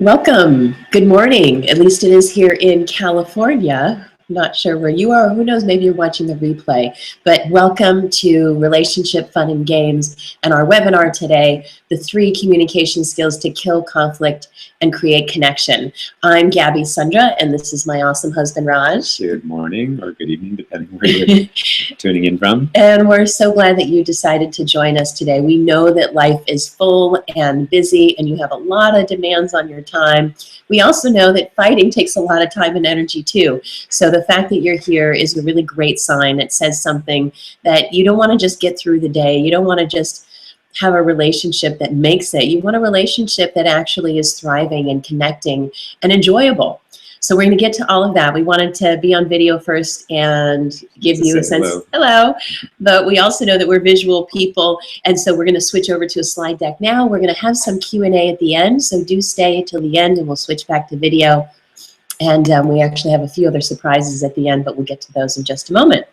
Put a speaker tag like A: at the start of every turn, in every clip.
A: Welcome. Good morning. At least it is here in California. Not sure where you are. Who knows? Maybe you're watching the replay. But welcome to Relationship Fun and Games and our webinar today, the 3 communication skills to kill conflict and create connection. I'm Gabby Sundra, and this is my awesome husband, Raj.
B: Good morning or good evening, depending where you're tuning in from.
A: And we're so glad that you decided to join us today. We know that life is full and busy, and you have a lot of demands on your time. We also know that fighting takes a lot of time and energy too. So the fact that you're here is a really great sign. It says something that you don't want to just get through the day. You don't want to just have a relationship that makes it. You want a relationship that actually is thriving and connecting and enjoyable. So we're going to get to all of that. We wanted to be on video first and give you a sense. Hello. But we also know that we're visual people, and so we're going to switch over to a slide deck now. We're going to have some Q&A at the end, so do stay till the end, and we'll switch back to video. And we actually have a few other surprises at the end, but we'll get to those in just a moment.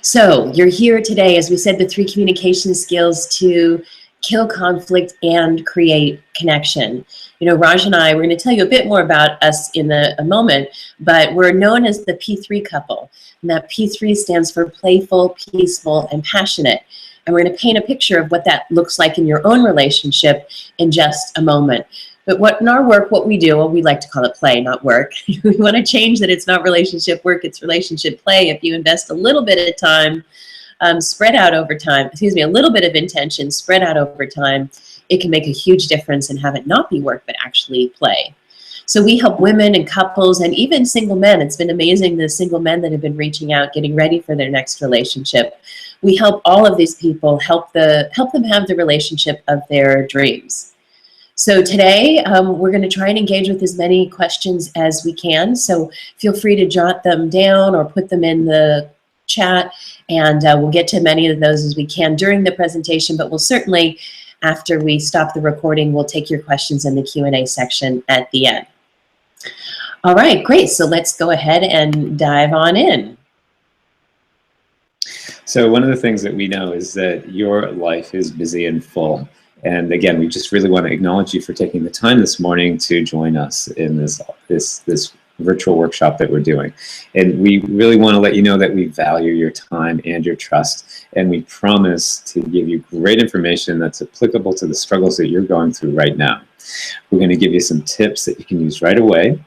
A: So you're here today, as we said, the 3 communication skills to kill conflict and create connection. You know, Raj and I, we're going to tell you a bit more about us in a moment, but we're known as the P3 couple. And that P3 stands for playful, peaceful, and passionate. And we're going to paint a picture of what that looks like in your own relationship in just a moment. But in our work, what we do, well, we like to call it play, not work. We want to change that it's not relationship work, it's relationship play. If you invest a little bit of time, spread out over time, a little bit of intention spread out over time, it can make a huge difference and have it not be work, but actually play. So we help women and couples and even single men. It's been amazing, the single men that have been reaching out, getting ready for their next relationship. We help all of these people, help them have the relationship of their dreams. So today, we're going to try and engage with as many questions as we can. So feel free to jot them down or put them in the chat, and we'll get to many of those as we can during the presentation, but we'll certainly, after we stop the recording, we'll take your questions in the Q&A section at the end. All right, great. So let's go ahead and dive on in.
B: So one of the things that we know is that your life is busy and full. And again, we just really want to acknowledge you for taking the time this morning to join us in this virtual workshop that we're doing. And we really want to let you know that we value your time and your trust. And we promise to give you great information that's applicable to the struggles that you're going through right now. We're going to give you some tips that you can use right away,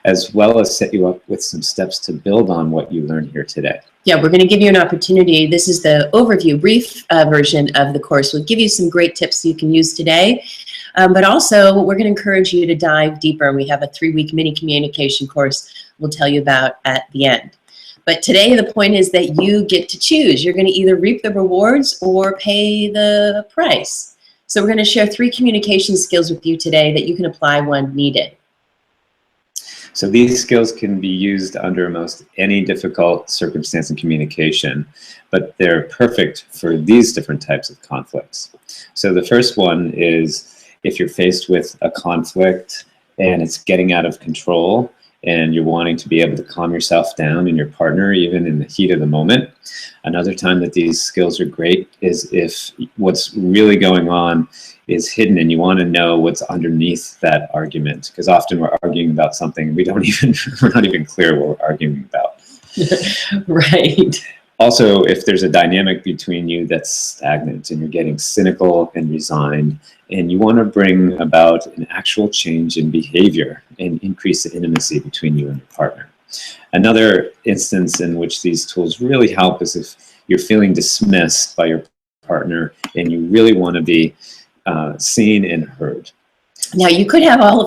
B: as well as set you up with some steps to build on what you learned here today.
A: Yeah, we're going to give you an opportunity. This is the overview, brief version of the course. We'll give you some great tips you can use today, but also we're going to encourage you to dive deeper. We have a 3-week mini communication course we'll tell you about at the end. But today the point is that you get to choose. You're going to either reap the rewards or pay the price. So we're going to share 3 communication skills with you today that you can apply when needed.
B: So these skills can be used under most any difficult circumstance in communication, but they're perfect for these different types of conflicts. So the first one is if you're faced with a conflict and it's getting out of control and you're wanting to be able to calm yourself down and your partner even in the heat of the moment. Another time that these skills are great is if what's really going on is hidden and you want to know what's underneath that argument, because often we're arguing about something we're not even clear what we're arguing about.
A: Right.
B: Also, if there's a dynamic between you that's stagnant and you're getting cynical and resigned, and you want to bring about an actual change in behavior and increase the intimacy between you and your partner. Another instance in which these tools really help is if you're feeling dismissed by your partner and you really want to be seen and heard.
A: Now you could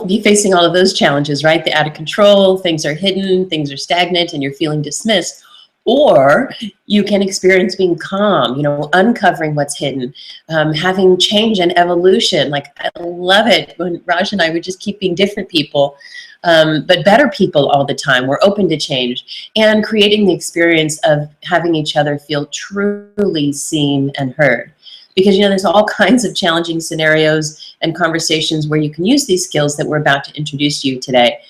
A: be facing all of those challenges, right? The out of control, things are hidden, things are stagnant, and you're feeling dismissed. Or you can experience being calm, you know, uncovering what's hidden, having change and evolution. Like, I love it when Raj and I would just keep being different people, but better people all the time. We're open to change and creating the experience of having each other feel truly seen and heard. Because, you know, there's all kinds of challenging scenarios and conversations where you can use these skills that we're about to introduce you today.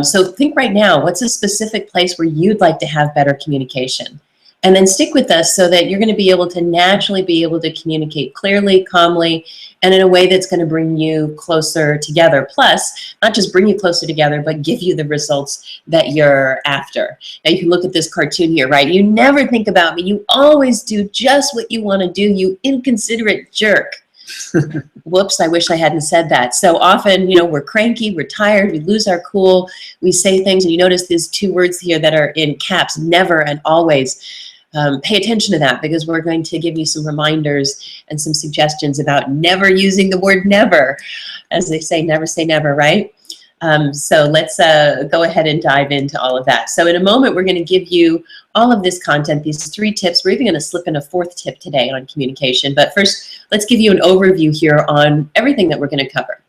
A: So think right now, what's a specific place where you'd like to have better communication? And then stick with us so that you're going to be able to naturally be able to communicate clearly, calmly, and in a way that's going to bring you closer together. Plus, not just bring you closer together, but give you the results that you're after. Now, you can look at this cartoon here, right? You never think about me. You always do just what you want to do, you inconsiderate jerk. Whoops, I wish I hadn't said that. So often, we're cranky, we're tired, we lose our cool, we say things, and you notice these two words here that are in caps, never and always. Pay attention to that, because we're going to give you some reminders and some suggestions about never using the word never. As they say never, right? So let's go ahead and dive into all of that. So in a moment, we're going to give you all of this content, these 3 tips. We're even going to slip in a 4th tip today on communication. But first, let's give you an overview here on everything that we're going to cover.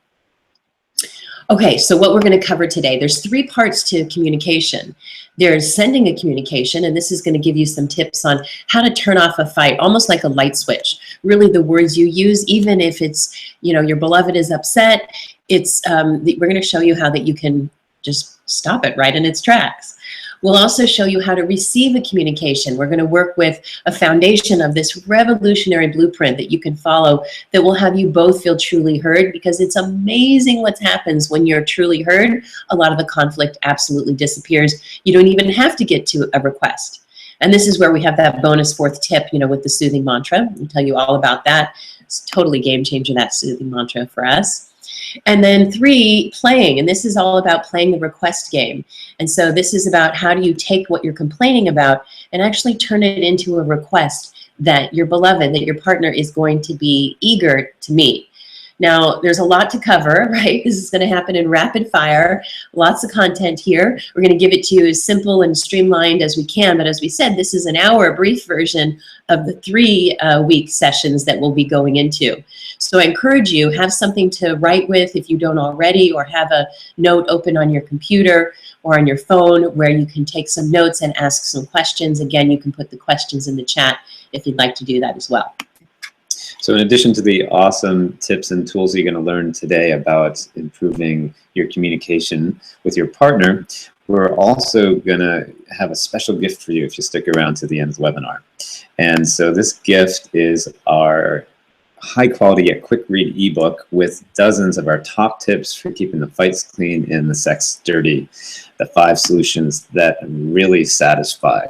A: Okay, so what we're going to cover today, there's 3 parts to communication. There's sending a communication, and this is going to give you some tips on how to turn off a fight, almost like a light switch. Really, the words you use, even if it's, your beloved is upset, we're going to show you how that you can just stop it right in its tracks. We'll also show you how to receive a communication. We're going to work with a foundation of this revolutionary blueprint that you can follow that will have you both feel truly heard, because it's amazing what happens when you're truly heard. A lot of the conflict absolutely disappears. You don't even have to get to a request. And this is where we have that bonus 4th tip, with the soothing mantra. I'll tell you all about that. It's totally game changer, that soothing mantra for us. And then 3, playing, and this is all about playing the request game. And so this is about how do you take what you're complaining about and actually turn it into a request that your beloved, that your partner is going to be eager to meet. Now, there's a lot to cover, right? This is going to happen in rapid fire, lots of content here. We're going to give it to you as simple and streamlined as we can. But as we said, this is an hour brief version of the 3-week sessions that we'll be going into. So I encourage you, have something to write with if you don't already, or have a note open on your computer or on your phone where you can take some notes and ask some questions. Again, you can put the questions in the chat if you'd like to do that as well.
B: So in addition to the awesome tips and tools you're going to learn today about improving your communication with your partner, we're also going to have a special gift for you if you stick around to the end of the webinar. And so this gift is our high quality yet quick read ebook with dozens of our top tips for keeping the fights clean and the sex dirty, the 5 solutions that really satisfy.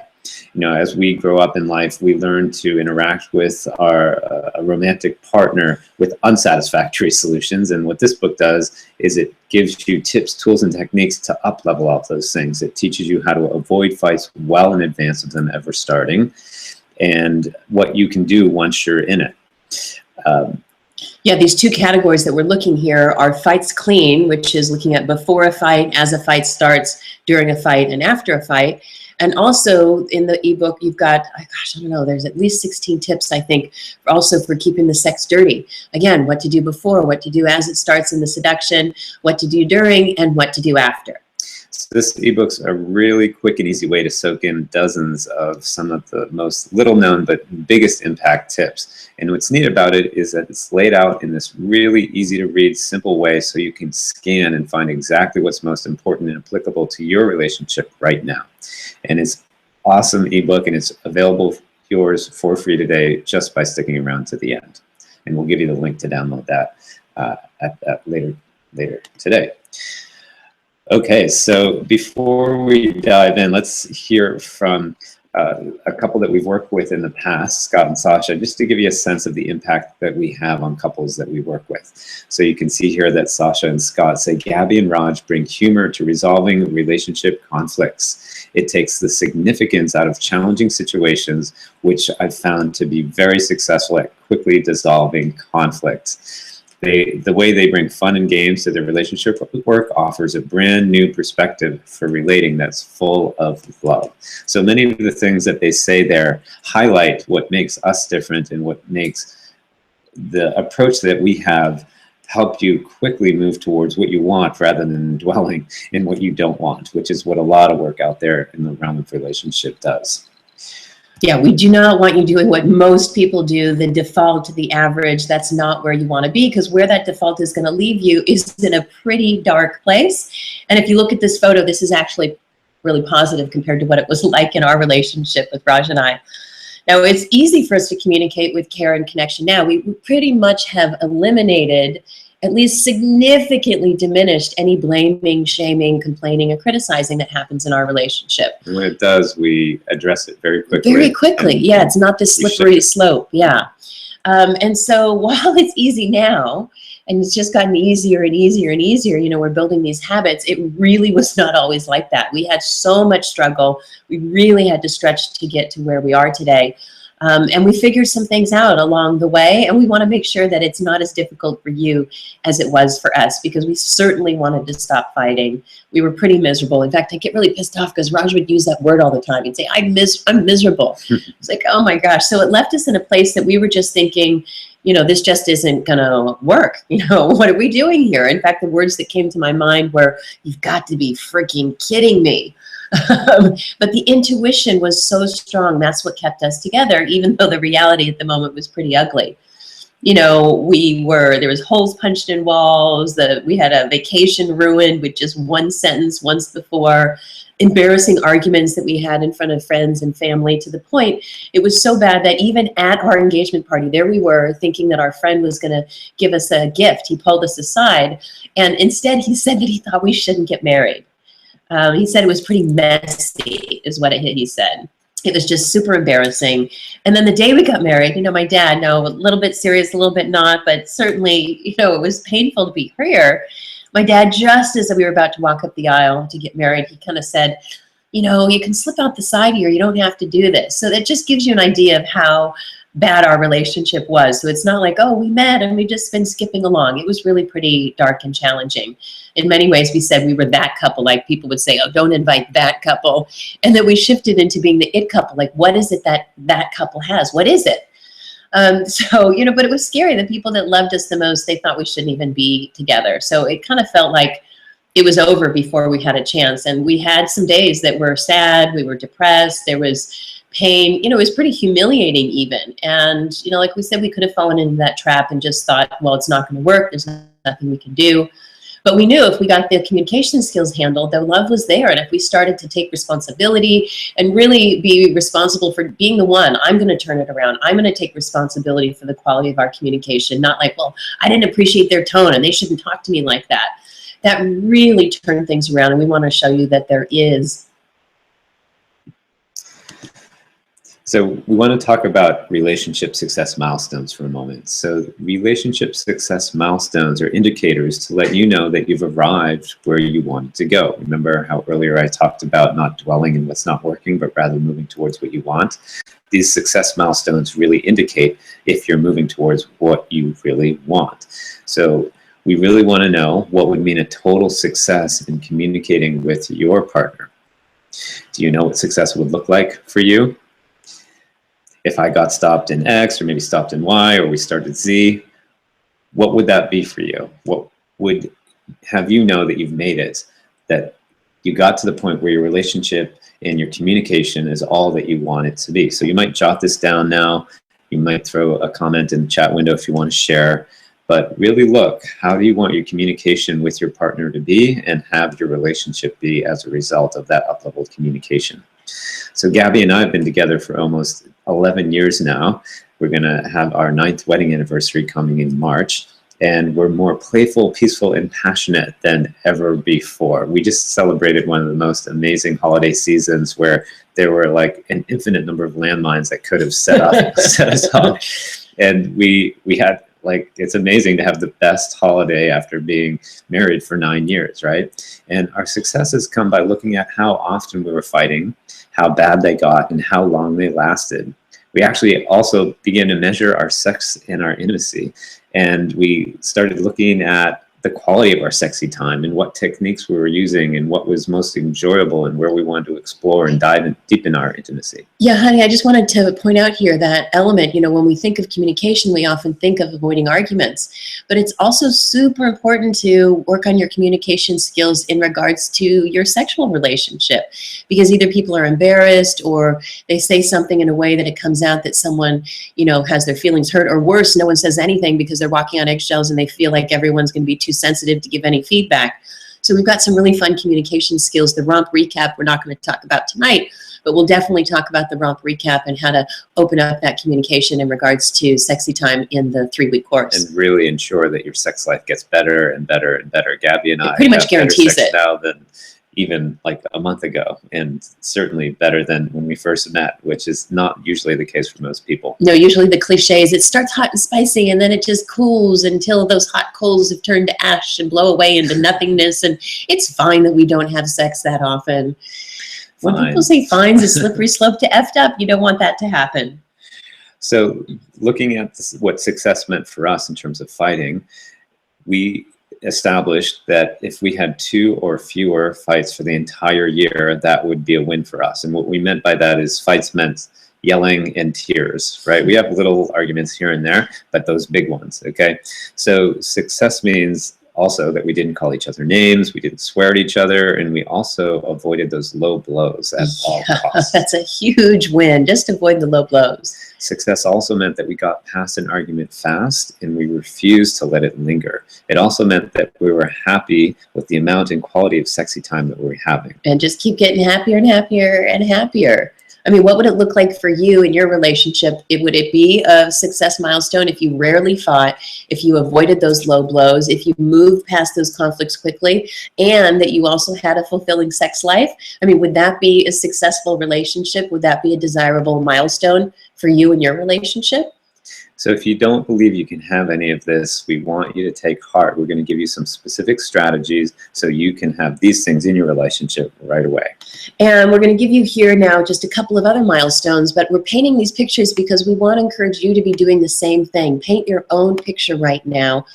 B: As we grow up in life, we learn to interact with our romantic partner with unsatisfactory solutions. And what this book does is it gives you tips, tools, and techniques to up-level all those things. It teaches you how to avoid fights well in advance of them ever starting, and what you can do once you're in it.
A: Yeah, these 2 categories that we're looking here are fights clean, which is looking at before a fight, as a fight starts, during a fight, and after a fight. And also in the ebook, you've got, I don't know, there's at least 16 tips, I think, also for keeping the sex dirty. Again, what to do before, what to do as it starts in the seduction, what to do during, and what to do after.
B: So this ebook's a really quick and easy way to soak in dozens of some of the most little known but biggest impact tips. And what's neat about it is that it's laid out in this really easy to read, simple way so you can scan and find exactly what's most important and applicable to your relationship right now. And it's awesome ebook, and it's available yours for free today just by sticking around to the end. And we'll give you the link to download that later today. Okay, so before we dive in, let's hear from a couple that we've worked with in the past, Scott and Sasha, just to give you a sense of the impact that we have on couples that we work with. So you can see here that Sasha and Scott say, Gabby and Raj bring humor to resolving relationship conflicts. It takes the significance out of challenging situations, which I've found to be very successful at quickly dissolving conflicts. The way they bring fun and games to their relationship work offers a brand new perspective for relating that's full of love. So many of the things that they say there highlight what makes us different and what makes the approach that we have help you quickly move towards what you want rather than dwelling in what you don't want, which is what a lot of work out there in the realm of relationship does.
A: Yeah, we do not want you doing what most people do, the default, the average. That's not where you want to be, because where that default is going to leave you is in a pretty dark place. And if you look at this photo, this is actually really positive compared to what it was like in our relationship with Raj and I. Now, it's easy for us to communicate with care and connection now. We pretty much have eliminated, at least significantly diminished, any blaming, shaming, complaining, or criticizing that happens in our relationship.
B: And when it does, we address it very quickly.
A: Very quickly, yeah. It's not this slippery slope, yeah. And so while it's easy now, and it's just gotten easier and easier and easier, you know, we're building these habits, it really was not always like that. We had so much struggle. We really had to stretch to get to where we are today. And we figured some things out along the way, and we want to make sure that it's not as difficult for you as it was for us, because we certainly wanted to stop fighting. We were pretty miserable. In fact, I get really pissed off because Raj would use that word all the time. He'd say, I'm miserable. It's like, oh my gosh. So it left us in a place that we were just thinking, you know, this just isn't going to work. You know, what are we doing here? In fact, the words that came to my mind were, you've got to be freaking kidding me. But the intuition was so strong. That's what kept us together, even though the reality at the moment was pretty ugly. You know, there was holes punched in walls, we had a vacation ruined with just one sentence once before, embarrassing arguments that we had in front of friends and family, to the point it was so bad that even at our engagement party, there we were thinking that our friend was going to give us a gift. He pulled us aside, and instead he said that he thought we shouldn't get married. He said it was pretty messy, is what he said. It was just super embarrassing. And then the day we got married, you know, my dad, no, a little bit serious, a little bit not, but certainly, you know, it was painful to be here. My dad, just as we were about to walk up the aisle to get married, he kind of said, you know, you can slip out the side here. You don't have to do this. So that just gives you an idea of how bad our relationship was. So it's not like, oh, we met and we just been skipping along. It was really pretty dark and challenging. In many ways, we said we were that couple. Like people would say, oh, don't invite that couple. And then we shifted into being the it couple. Like, what is it that couple has? What is it? So, you know, but it was scary. The people that loved us the most, they thought we shouldn't even be together. So it kind of felt like it was over before we had a chance. And we had some days that were sad. We were depressed. There was pain. You know, it was pretty humiliating even. And, you know, like we said, we could have fallen into that trap and just thought, well, it's not going to work. There's nothing we can do. But we knew if we got the communication skills handled, the love was there. And if we started to take responsibility and really be responsible for being the one, I'm going to turn it around. I'm going to take responsibility for the quality of our communication. Not like, well, I didn't appreciate their tone and they shouldn't talk to me like that. That really turned things around. And we want to show you that there is.
B: So we want to talk about relationship success milestones for a moment. So relationship success milestones are indicators to let you know that you've arrived where you wanted to go. Remember how earlier I talked about not dwelling in what's not working, but rather moving towards what you want? These success milestones really indicate if you're moving towards what you really want. So we really want to know what would mean a total success in communicating with your partner. Do you know what success would look like for you? If I got stopped in X, or maybe stopped in Y, or we started Z, what would that be for you? What would have you know that you've made it, that you got to the point where your relationship and your communication is all that you want it to be? So you might jot this down now. You might throw a comment in the chat window if you want to share. But really look, how do you want your communication with your partner to be, and have your relationship be as a result of that up-leveled communication? So Gabby and I have been together for almost 11 years now. We're going to have our 9th wedding anniversary coming in March, and we're more playful, peaceful, and passionate than ever before. We just celebrated one of the most amazing holiday seasons where there were like an infinite number of landmines that could have set us off. And we had, like, it's amazing to have the best holiday after being married for 9 years, right? And our success has come by looking at how often we were fighting, how bad they got, and how long they lasted. We actually also began to measure our sex and our intimacy. And we started looking at the quality of our sexy time and what techniques we were using and what was most enjoyable and where we wanted to explore and dive in, deep in our intimacy.
A: Yeah, honey, I just wanted to point out here that element, you know, when we think of communication, we often think of avoiding arguments, but it's also super important to work on your communication skills in regards to your sexual relationship, because either people are embarrassed or they say something in a way that it comes out that someone, you know, has their feelings hurt, or worse, no one says anything because they're walking on eggshells and they feel like everyone's going to be too sensitive to give any feedback. So So we've got some really fun communication skills. The romp recap we're not going to talk about tonight, but we'll definitely talk about the romp recap and how to open up that communication in regards to sexy time in the 3-week course.
B: And really ensure that your sex life gets better and better and better. Gabby and I
A: pretty much
B: have
A: guarantees
B: better sex
A: it
B: now than even like a month ago, and certainly better than when we first met, which is not usually the case for most people.
A: No, usually the cliche is it starts hot and spicy and then it just cools until those hot coals have turned to ash and blow away into nothingness. And it's fine that we don't have sex that often. When people say fine's a slippery slope to effed up, you don't want that to happen.
B: So looking at what success meant for us in terms of fighting, we established that if we had 2 or fewer fights for the entire year, that would be a win for us. And what we meant by that is fights meant yelling and tears, right? We have little arguments here and there, but those big ones, okay? So success means also that we didn't call each other names, we didn't swear at each other, and we also avoided those low blows at all costs.
A: That's a huge win, just avoid the low blows.
B: Success also meant that we got past an argument fast and we refused to let it linger. It also meant that we were happy with the amount and quality of sexy time that we were having.
A: And just keep getting happier and happier and happier. I mean, what would it look like for you in your relationship? Would it be a success milestone if you rarely fought, if you avoided those low blows, if you moved past those conflicts quickly, and that you also had a fulfilling sex life? I mean, would that be a successful relationship? Would that be a desirable milestone for you in your relationship?
B: So if you don't believe you can have any of this, we want you to take heart. We're going to give you some specific strategies so you can have these things in your relationship right away.
A: And we're going to give you here now just a couple of other milestones, but we're painting these pictures because we want to encourage you to be doing the same thing. Paint your own picture right now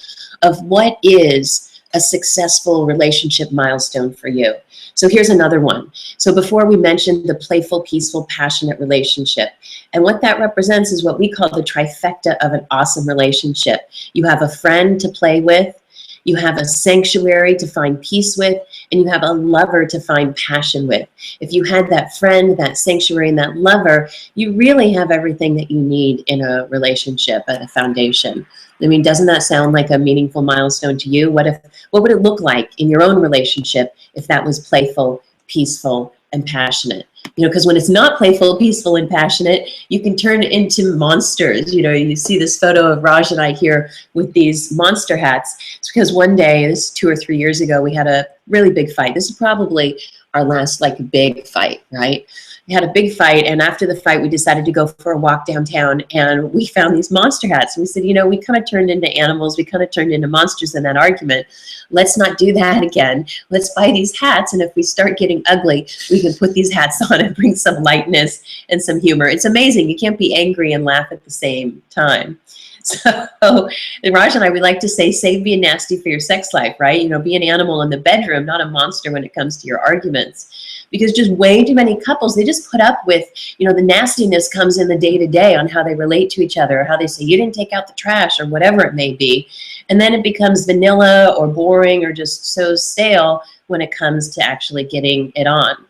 A: of what is a successful relationship milestone for you. So here's another one. So before we mentioned the playful, peaceful, passionate relationship. And what that represents is what we call the trifecta of an awesome relationship. You have a friend to play with, you have a sanctuary to find peace with, and you have a lover to find passion with. If you had that friend, that sanctuary, and that lover, you really have everything that you need in a relationship at a foundation. I mean, doesn't that sound like a meaningful milestone to you? What would it look like in your own relationship if that was playful, peaceful, and passionate? You know, because when it's not playful, peaceful, and passionate, you can turn it into monsters. You know, you see this photo of Raj and I here with these monster hats. It's because one day, this is 2 or 3 years ago, we had a really big fight. This is probably our last like big fight, right? We had a big fight, and after the fight, we decided to go for a walk downtown, and we found these monster hats. And we said, you know, we kind of turned into animals. We kind of turned into monsters in that argument. Let's not do that again. Let's buy these hats, and if we start getting ugly, we can put these hats on and bring some lightness and some humor. It's amazing. You can't be angry and laugh at the same time. So Raj and I, we like to say, save being nasty for your sex life, right? You know, be an animal in the bedroom, not a monster when it comes to your arguments. Because just way too many couples, they just put up with, you know, the nastiness comes in the day-to-day on how they relate to each other, or how they say, you didn't take out the trash, or whatever it may be. And then it becomes vanilla or boring or just so stale when it comes to actually getting it on.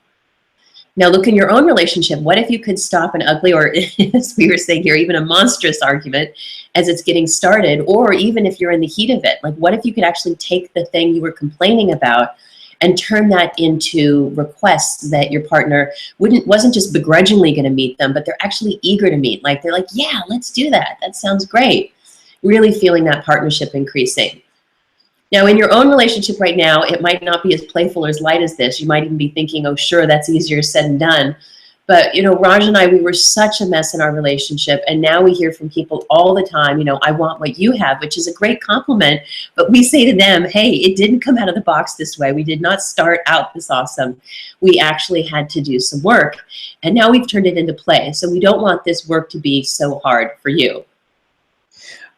A: Now look in your own relationship. What if you could stop an ugly, or as we were saying here, even a monstrous argument as it's getting started, or even if you're in the heat of it? Like, what if you could actually take the thing you were complaining about and turn that into requests that your partner wasn't just begrudgingly going to meet them, but they're actually eager to meet. Like, they're like, yeah, let's do that. That sounds great. Really feeling that partnership increasing. Now, in your own relationship right now, it might not be as playful or as light as this. You might even be thinking, oh, sure, that's easier said than done. But, you know, Raj and I, we were such a mess in our relationship. And now we hear from people all the time, you know, I want what you have, which is a great compliment. But we say to them, hey, it didn't come out of the box this way. We did not start out this awesome. We actually had to do some work. And now we've turned it into play. So we don't want this work to be so hard for you.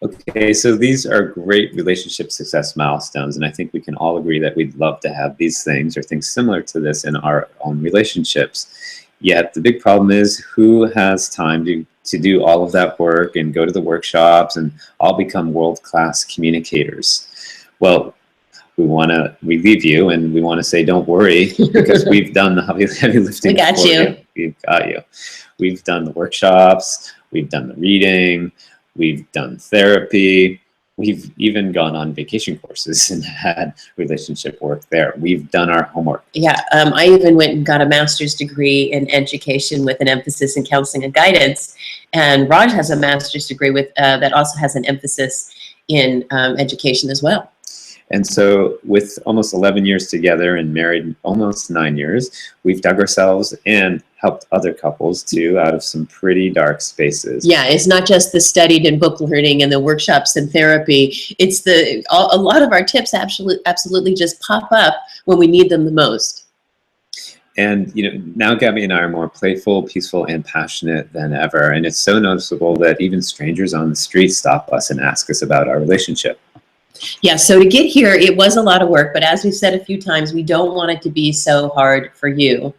B: Okay, so these are great relationship success milestones, and I think we can all agree that we'd love to have these things or things similar to this in our own relationships. Yet the big problem is, who has time to do all of that work and go to the workshops and all become world-class communicators? Well, we leave you, and we want to say, don't worry, because we've done the heavy lifting.
A: We got you.
B: We've got you. We've done the workshops, we've done the reading, we've done therapy, We've even gone on vacation courses and had relationship work there. We've done our homework.
A: Yeah, I even went and got a master's degree in education with an emphasis in counseling and guidance. And Raj has a master's degree with that also has an emphasis in education as well.
B: And so with almost 11 years together and married almost 9 years, we've dug ourselves and helped other couples too out of some pretty dark spaces.
A: Yeah, it's not just the studied and book learning and the workshops and therapy. It's a lot of our tips absolutely just pop up when we need them the most.
B: And now Gabby and I are more playful, peaceful, and passionate than ever. And it's so noticeable that even strangers on the street stop us and ask us about our relationship.
A: Yeah, so to get here, it was a lot of work, but as we've said a few times, we don't want it to be so hard for you.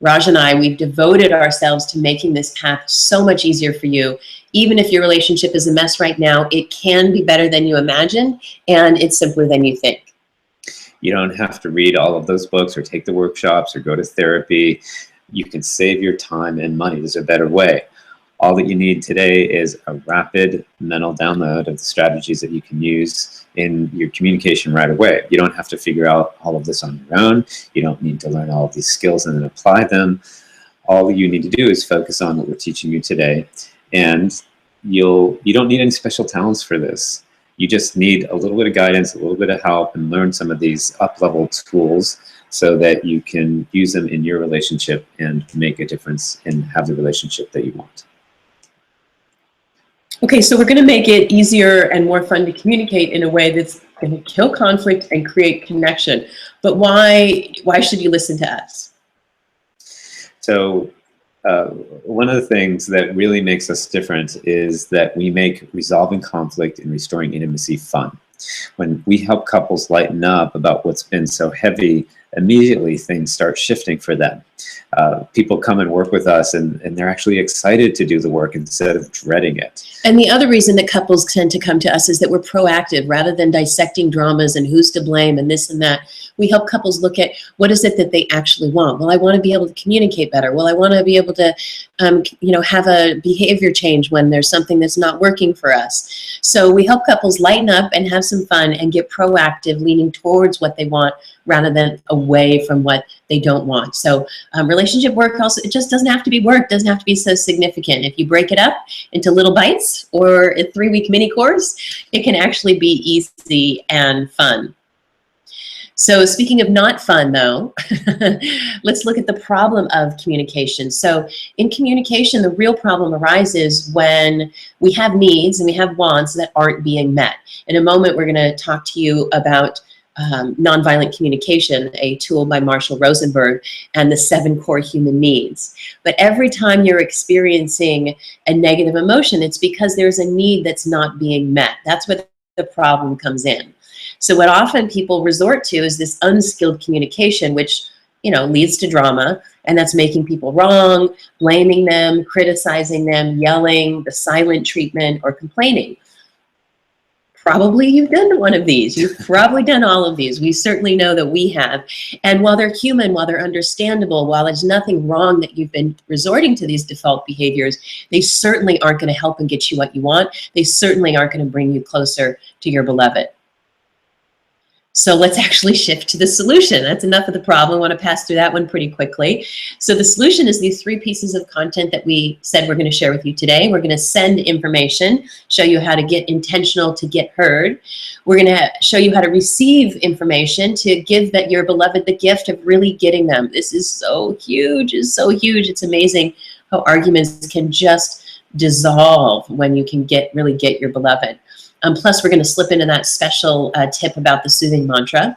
A: Raj and I, we've devoted ourselves to making this path so much easier for you. Even if your relationship is a mess right now, it can be better than you imagine, and it's simpler than you think.
B: You don't have to read all of those books or take the workshops or go to therapy. You can save your time and money. There's a better way. All that you need today is a rapid mental download of the strategies that you can use in your communication right away. You don't have to figure out all of this on your own. You don't need to learn all of these skills and then apply them. All you need to do is focus on what we're teaching you today. And you don't need any special talents for this. You just need a little bit of guidance, a little bit of help, and learn some of these up-level tools so that you can use them in your relationship and make a difference and have the relationship that you want.
A: Okay, so we're going to make it easier and more fun to communicate in a way that's going to kill conflict and create connection. But why should you listen to us?
B: So one of the things that really makes us different is that we make resolving conflict and restoring intimacy fun. When we help couples lighten up about what's been so heavy, immediately things start shifting for them. People come and work with us and they're actually excited to do the work instead of dreading it.
A: And the other reason that couples tend to come to us is that we're proactive rather than dissecting dramas and who's to blame and this and that. We help couples look at what is it that they actually want. Well, I want to be able to communicate better. Well, I want to be able to, have a behavior change when there's something that's not working for us. So we help couples lighten up and have some fun and get proactive, leaning towards what they want rather than away from what they don't want. So relationship work also, it just doesn't have to be work, doesn't have to be so significant. If you break it up into little bites or a 3-week mini course, it can actually be easy and fun. So speaking of not fun though, let's look at the problem of communication. So in communication, the real problem arises when we have needs and we have wants that aren't being met. In a moment, we're going to talk to you about Nonviolent Communication, a tool by Marshall Rosenberg, and the 7 core human needs. But every time you're experiencing a negative emotion, it's because there's a need that's not being met. That's where the problem comes in. So what often people resort to is this unskilled communication, which leads to drama, and that's making people wrong, blaming them, criticizing them, yelling, the silent treatment, or complaining. Probably you've done one of these. You've probably done all of these. We certainly know that we have. And while they're human, while they're understandable, while there's nothing wrong that you've been resorting to these default behaviors, they certainly aren't going to help and get you what you want. They certainly aren't going to bring you closer to your beloved. So let's actually shift to the solution. That's enough of the problem. I want to pass through that one pretty quickly. So the solution is these 3 pieces of content that we said we're going to share with you today. We're going to send information, show you how to get intentional to get heard. We're going to show you how to receive information to give your beloved the gift of really getting them. This is so huge. It's so huge. It's amazing how arguments can just dissolve when you can really get your beloved. Plus, we're going to slip into that special tip about the soothing mantra.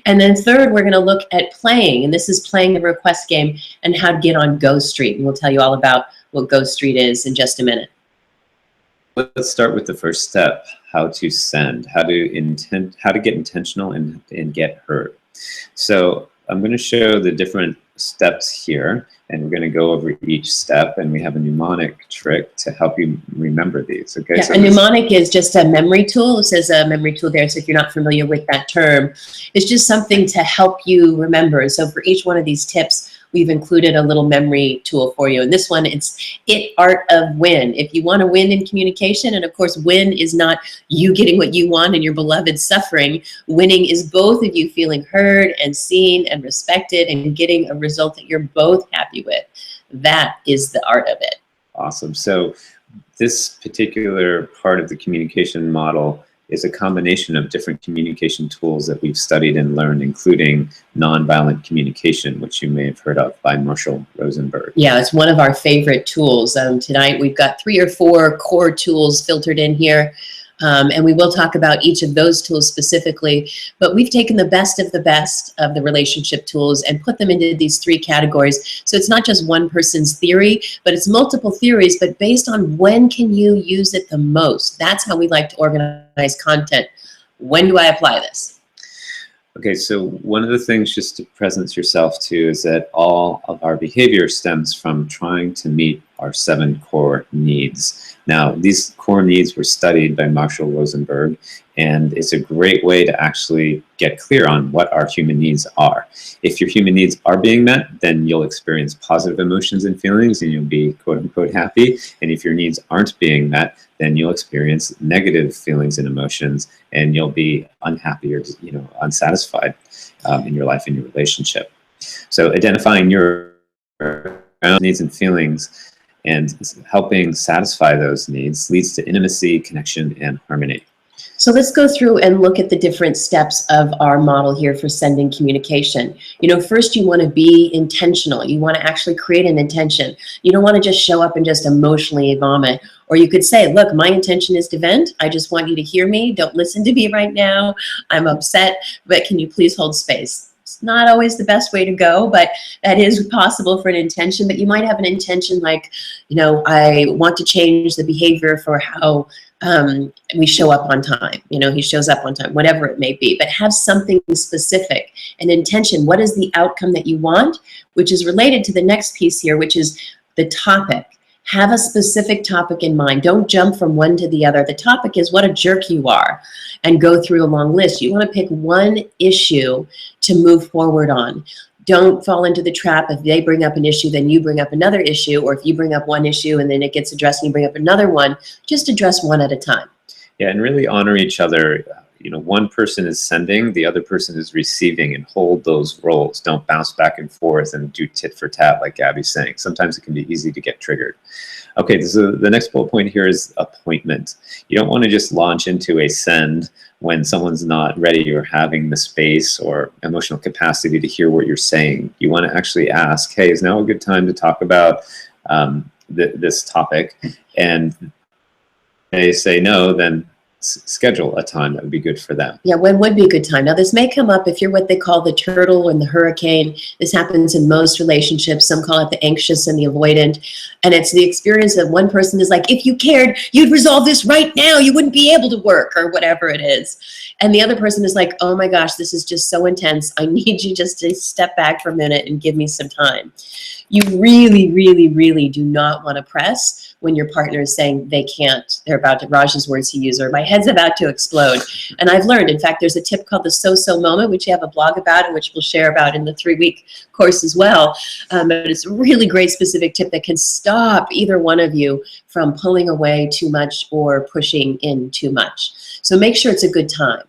A: And then third, we're going to look at playing. And this is playing the request game and how to get on Go Street. And we'll tell you all about what Go Street is in just a minute.
B: Let's start with the first step, how to send, how to get intentional and get heard. So I'm going to show the different steps here, and we're going to go over each step, and we have a mnemonic trick to help you remember these. Okay.
A: Yeah,
B: so
A: a mnemonic is just a memory tool. It says a memory tool there, so if you're not familiar with that term, it's just something to help you remember. And so for each one of these tips, we've included a little memory tool for you. And this one, it's Art of Win. If you want to win in communication, and of course, win is not you getting what you want and your beloved suffering. Winning is both of you feeling heard and seen and respected and getting a result that you're both happy with. That is the art of it.
B: Awesome. So this particular part of the communication model is a combination of different communication tools that we've studied and learned, including nonviolent communication, which you may have heard of by Marshall Rosenberg.
A: Yeah, it's one of our favorite tools. Tonight we've got 3 or 4 core tools filtered in here. And we will talk about each of those tools specifically, but we've taken the best of the relationship tools and put them into these 3 categories. So it's not just one person's theory, but it's multiple theories, but based on when can you use it the most. That's how we like to organize content. When do I apply this?
B: Okay, so one of the things just to present yourself to is that all of our behavior stems from trying to meet our 7 core needs. Now, these core needs were studied by Marshall Rosenberg, and it's a great way to actually get clear on what our human needs are. If your human needs are being met, then you'll experience positive emotions and feelings, and you'll be quote-unquote happy. And if your needs aren't being met, then you'll experience negative feelings and emotions, and you'll be unhappy or unsatisfied in your life and your relationship. So identifying your own needs and feelings and helping satisfy those needs leads to intimacy, connection, and harmony.
A: So let's go through and look at the different steps of our model here for sending communication. First you want to be intentional. You want to actually create an intention. You don't want to just show up and just emotionally vomit. Or you could say, look, my intention is to vent. I just want you to hear me. Don't listen to me right now. I'm upset, but can you please hold space? It's not always the best way to go, but that is possible for an intention. But you might have an intention like, I want to change the behavior for how we show up on time. He shows up on time, whatever it may be. But have something specific, an intention. What is the outcome that you want, which is related to the next piece here, which is the topic. Have a specific topic in mind. Don't jump from one to the other. The topic is what a jerk you are, and go through a long list. You want to pick one issue to move forward on. Don't fall into the trap if they bring up an issue, then you bring up another issue, or if you bring up one issue and then it gets addressed and you bring up another one. Just address one at a time. Yeah,
B: and really honor each other. One person is sending, the other person is receiving, and hold those roles. Don't bounce back and forth and do tit for tat like Gabby's saying. Sometimes it can be easy to get triggered. Okay, so the next bullet point here is appointment. You don't want to just launch into a send when someone's not ready or having the space or emotional capacity to hear what you're saying. You want to actually ask, hey, is now a good time to talk about this topic? And they say no, then schedule a time that would be good for them.
A: Yeah, when would be a good time? Now, this may come up if you're what they call the turtle and the hurricane. This happens in most relationships. Some call it the anxious and the avoidant. And it's the experience that one person is like, if you cared, you'd resolve this right now. You wouldn't be able to work, or whatever it is. And the other person is like, oh my gosh, this is just so intense. I need you just to step back for a minute and give me some time. You really, really, really do not want to press when your partner is saying they can't. They're about to, Raj's words he used, or my head's about to explode. And I've learned, in fact, there's a tip called the so-so moment, which you have a blog about and which we'll share about in the 3-week course as well. But it's a really great specific tip that can stop either one of you from pulling away too much or pushing in too much. So make sure it's a good time.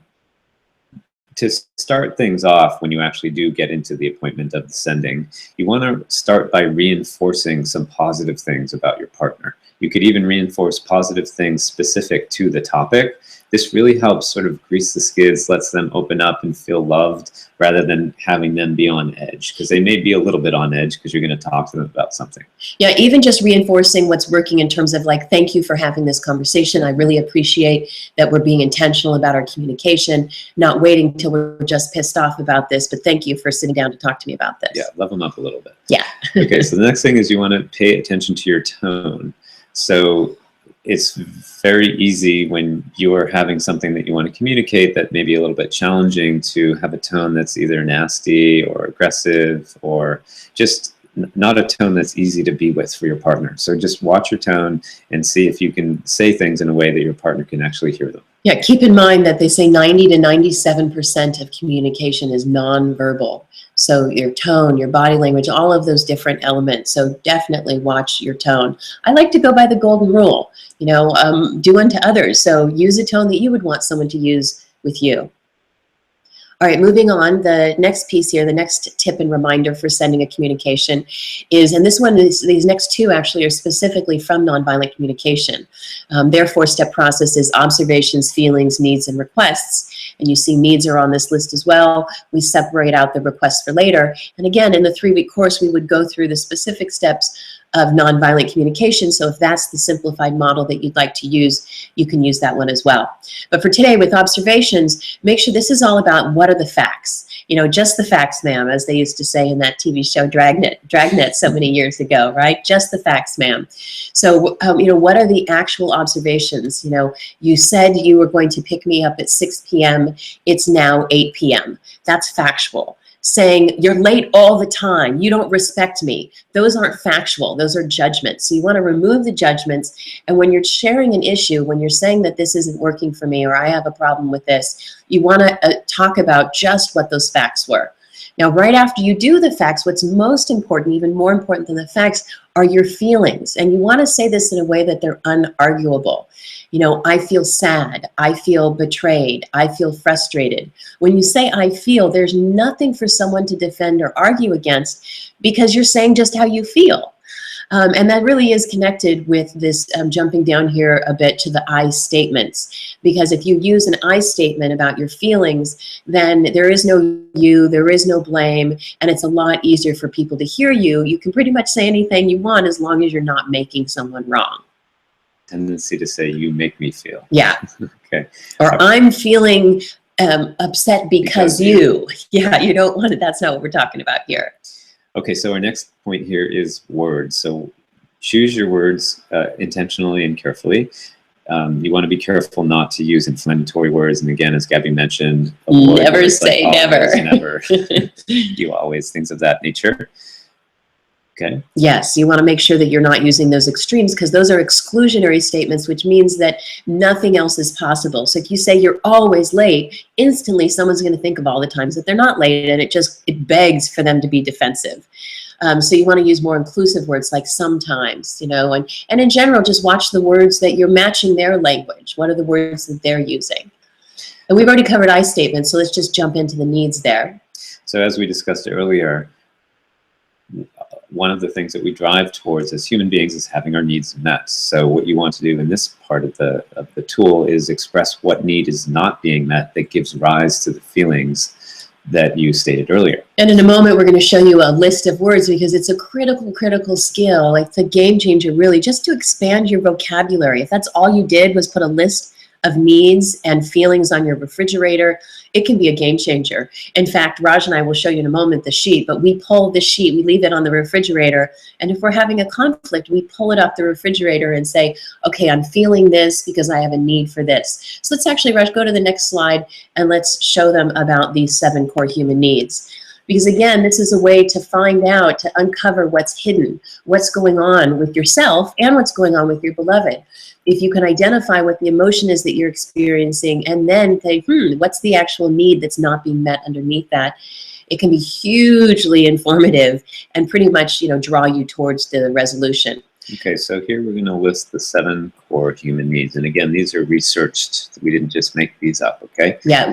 B: To start things off, when you actually do get into the appointment of the sending, you want to start by reinforcing some positive things about your partner. You could even reinforce positive things specific to the topic. This really helps sort of grease the skids, lets them open up and feel loved, rather than having them be on edge, because they may be a little bit on edge because you're going to talk to them about something.
A: Yeah, even just reinforcing what's working in terms of like, thank you for having this conversation. I really appreciate that we're being intentional about our communication, not waiting till we're just pissed off about this, but thank you for sitting down to talk to me about this.
B: Yeah, love them up a little bit.
A: Yeah.
B: Okay, so the next thing is you want to pay attention to your tone. So it's very easy when you are having something that you want to communicate that may be a little bit challenging to have a tone that's either nasty or aggressive or just not a tone that's easy to be with for your partner. So just watch your tone and see if you can say things in a way that your partner can actually hear them.
A: Yeah, keep in mind that they say 90 to 97% of communication is nonverbal. So your tone, your body language, all of those different elements. So definitely watch your tone. I like to go by the golden rule, do unto others. So use a tone that you would want someone to use with you. All right, moving on, the next piece here, the next tip and reminder for sending a communication is, and this one is, these next two actually are specifically from nonviolent communication. Their four-step process is observations, feelings, needs, and requests. And you see needs are on this list as well. We separate out the requests for later. And again, in the 3-week course, we would go through the specific steps of nonviolent communication. So if that's the simplified model that you'd like to use, you can use that one as well. But for today with observations, make sure this is all about what are the facts. Just the facts, ma'am, as they used to say in that TV show Dragnet so many years ago, right? Just the facts, ma'am. So, what are the actual observations? You said you were going to pick me up at 6 p.m. It's now 8 p.m. That's factual. Saying you're late all the time, you don't respect me. Those aren't factual, those are judgments. So you want to remove the judgments. And when you're sharing an issue, when you're saying that this isn't working for me or I have a problem with this, you want to talk about just what those facts were. Now, right after you do the facts, what's most important, even more important than the facts, are your feelings. And you want to say this in a way that they're unarguable. I feel sad, I feel betrayed, I feel frustrated. When you say I feel, there's nothing for someone to defend or argue against because you're saying just how you feel. And that really is connected with this jumping down here a bit to the I statements. Because if you use an I statement about your feelings, then there is no you, there is no blame, and it's a lot easier for people to hear you. You can pretty much say anything you want as long as you're not making someone wrong.
B: Tendency to say, you make me feel.
A: Yeah.
B: Okay.
A: Or I'm feeling upset because you. Yeah, you don't want it. That's not what we're talking about here.
B: Okay, so our next point here is words. So choose your words intentionally and carefully. You want to be careful not to use inflammatory words. And again, as Gabby mentioned,
A: never say
B: like
A: never.
B: Always, never. You always, things of that nature. Okay.
A: Yes, you want to make sure that you're not using those extremes because those are exclusionary statements, which means that nothing else is possible. So if you say you're always late, instantly someone's going to think of all the times that they're not late, and it begs for them to be defensive. So you want to use more inclusive words like sometimes, and in general, just watch the words that you're matching their language. What are the words that they're using? And we've already covered I statements, so let's just jump into the needs there.
B: So as we discussed earlier, one of the things that we drive towards as human beings is having our needs met. So what you want to do in this part of the tool is express what need is not being met that gives rise to the feelings that you stated earlier.
A: And in a moment, we're going to show you a list of words because it's a critical skill. It's a game changer, really, just to expand your vocabulary. If that's all you did was put a list of needs and feelings on your refrigerator, it can be a game changer. In fact, Raj and I will show you in a moment the sheet, but we pull the sheet, we leave it on the refrigerator, and if we're having a conflict, we pull it off the refrigerator and say, okay, I'm feeling this because I have a need for this. So let's actually, Raj, go to the next slide and let's show them about these 7 core human needs. Because again, this is a way to find out, to uncover what's hidden, what's going on with yourself and what's going on with your beloved. If you can identify what the emotion is that you're experiencing and then think, what's the actual need that's not being met underneath that, it can be hugely informative and pretty much, draw you towards the resolution.
B: Okay, so here we're going to list the 7 core human needs. And again, these are researched. We didn't just make these up, okay?
A: Yeah,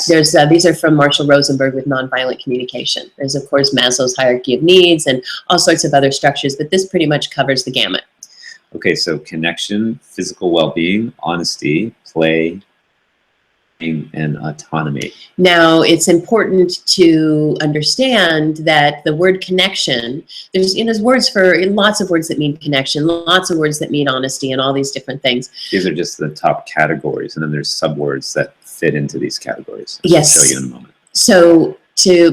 A: these are from Marshall Rosenberg with Nonviolent Communication. There's, of course, Maslow's hierarchy of needs and all sorts of other structures, but this pretty much covers the gamut.
B: Okay, so connection, physical well-being, honesty, play, and autonomy.
A: Now, it's important to understand that the word connection, there's words for lots of words that mean connection, lots of words that mean honesty, and all these different things.
B: These are just the top categories, and then there's subwords that fit into these categories.
A: Yes.
B: I'll show you in a moment.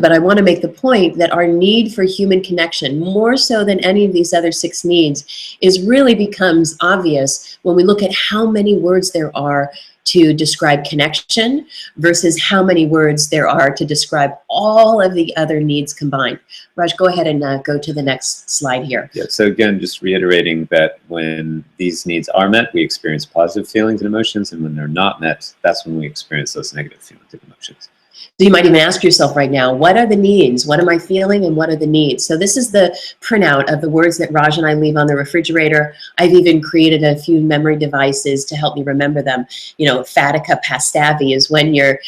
A: But I want to make the point that our need for human connection, more so than any of these other 6 needs, really becomes obvious when we look at how many words there are to describe connection versus how many words there are to describe all of the other needs combined. Raj, go ahead and go to the next slide here.
B: Yeah, so again, just reiterating that when these needs are met, we experience positive feelings and emotions, and when they're not met, that's when we experience those negative feelings and emotions.
A: So you might even ask yourself right now, what are the needs? What am I feeling and what are the needs? So this is the printout of the words that Raj and I leave on the refrigerator. I've even created a few memory devices to help me remember them. You know, fatica pastavi is when your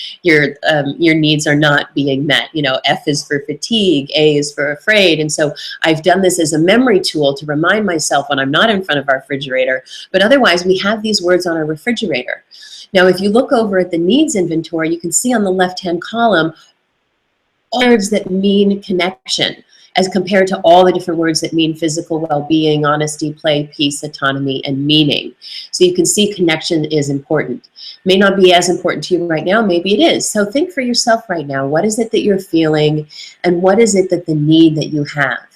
A: needs are not being met. You know, F is for fatigue, A is for afraid. And so I've done this as a memory tool to remind myself when I'm not in front of our refrigerator. But otherwise, we have these words on our refrigerator. Now, if you look over at the needs inventory, you can see on the left-hand column all words that mean connection as compared to all the different words that mean physical well-being, honesty, play, peace, autonomy, and meaning. So you can see connection is important. May not be as important to you right now, maybe it is. So think for yourself right now, what is it that you're feeling and what is it that the need that you have?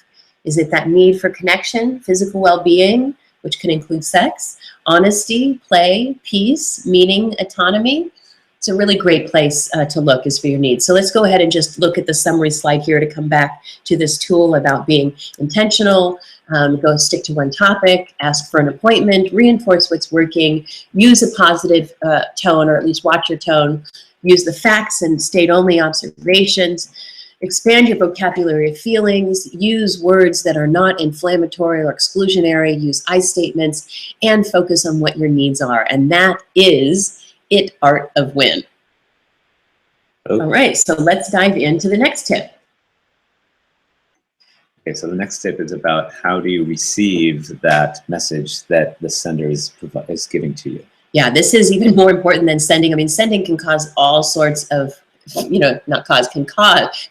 A: Is it that need for connection, physical well-being, which can include sex, honesty, play, peace, meaning, autonomy? It's a really great place to look is for your needs. So let's go ahead and just look at the summary slide here to come back to this tool about being intentional, go stick to one topic, ask for an appointment, reinforce what's working, use a positive tone, or at least watch your tone, use the facts and state-only observations, expand your vocabulary of feelings, use words that are not inflammatory or exclusionary, use I statements, and focus on what your needs are. And that is it, art of win.
B: Oh.
A: All right, so let's dive into the next tip.
B: Okay, so the next tip is about how do you receive that message that the sender is giving to you.
A: Yeah, this is even more important than sending. I mean, sending can cause all sorts of,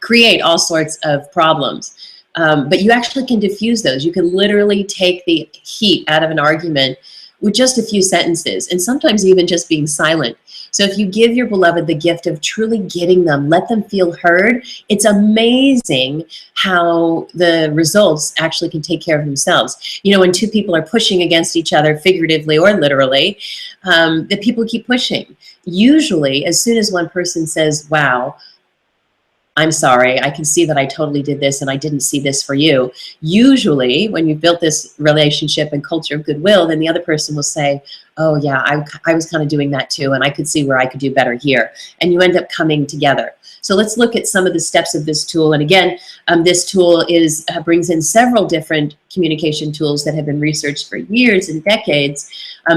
A: create all sorts of problems. But you actually can diffuse those. You can literally take the heat out of an argument with just a few sentences, and sometimes even just being silent. So if you give your beloved the gift of truly getting them, let them feel heard, it's amazing how the results actually can take care of themselves. You know, when two people are pushing against each other, figuratively or literally, the people keep pushing. Usually, as soon as one person says, wow, I'm sorry, I can see that I totally did this and I didn't see this for you. Usually, when you've built this relationship and culture of goodwill, then the other person will say, oh yeah, I was kind of doing that too, and I could see where I could do better here. And you end up coming together. So let's look at some of the steps of this tool. And again, this tool brings in several different communication tools that have been researched for years and decades.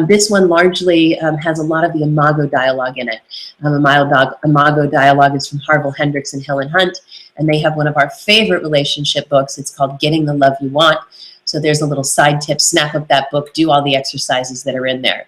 A: This one largely has a lot of the imago dialogue in it. Imago dialogue is from Harville Hendrix and Helen Hunt, and they have one of our favorite relationship books. It's called Getting the Love You Want. So there's a little side tip, snap up that book, do all the exercises that are in there.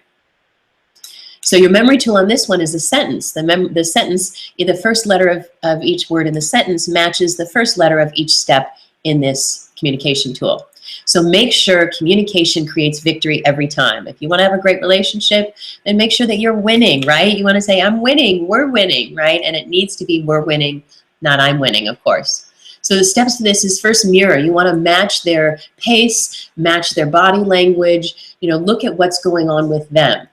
A: So your memory tool on this one is a sentence. The sentence, the first letter of each word in the sentence matches the first letter of each step in this communication tool. So make sure communication creates victory every time. If you want to have a great relationship, then make sure that you're winning, right? You want to say, I'm winning, we're winning, right? And it needs to be we're winning, not I'm winning, of course. So the steps to this is first mirror. You want to match their pace, match their body language, look at what's going on with them.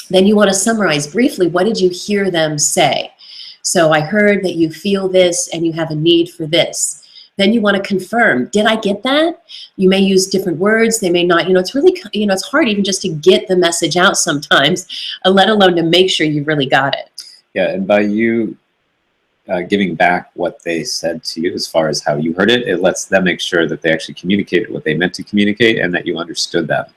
A: Then you want to summarize briefly, what did you hear them say? So I heard that you feel this and you have a need for this. Then you want to confirm, did I get that? You may use different words, they may not, it's really, it's hard even just to get the message out sometimes, let alone to make sure you really got it.
B: Yeah, and by you giving back what they said to you as far as how you heard it, it lets them make sure that they actually communicated what they meant to communicate and that you understood that.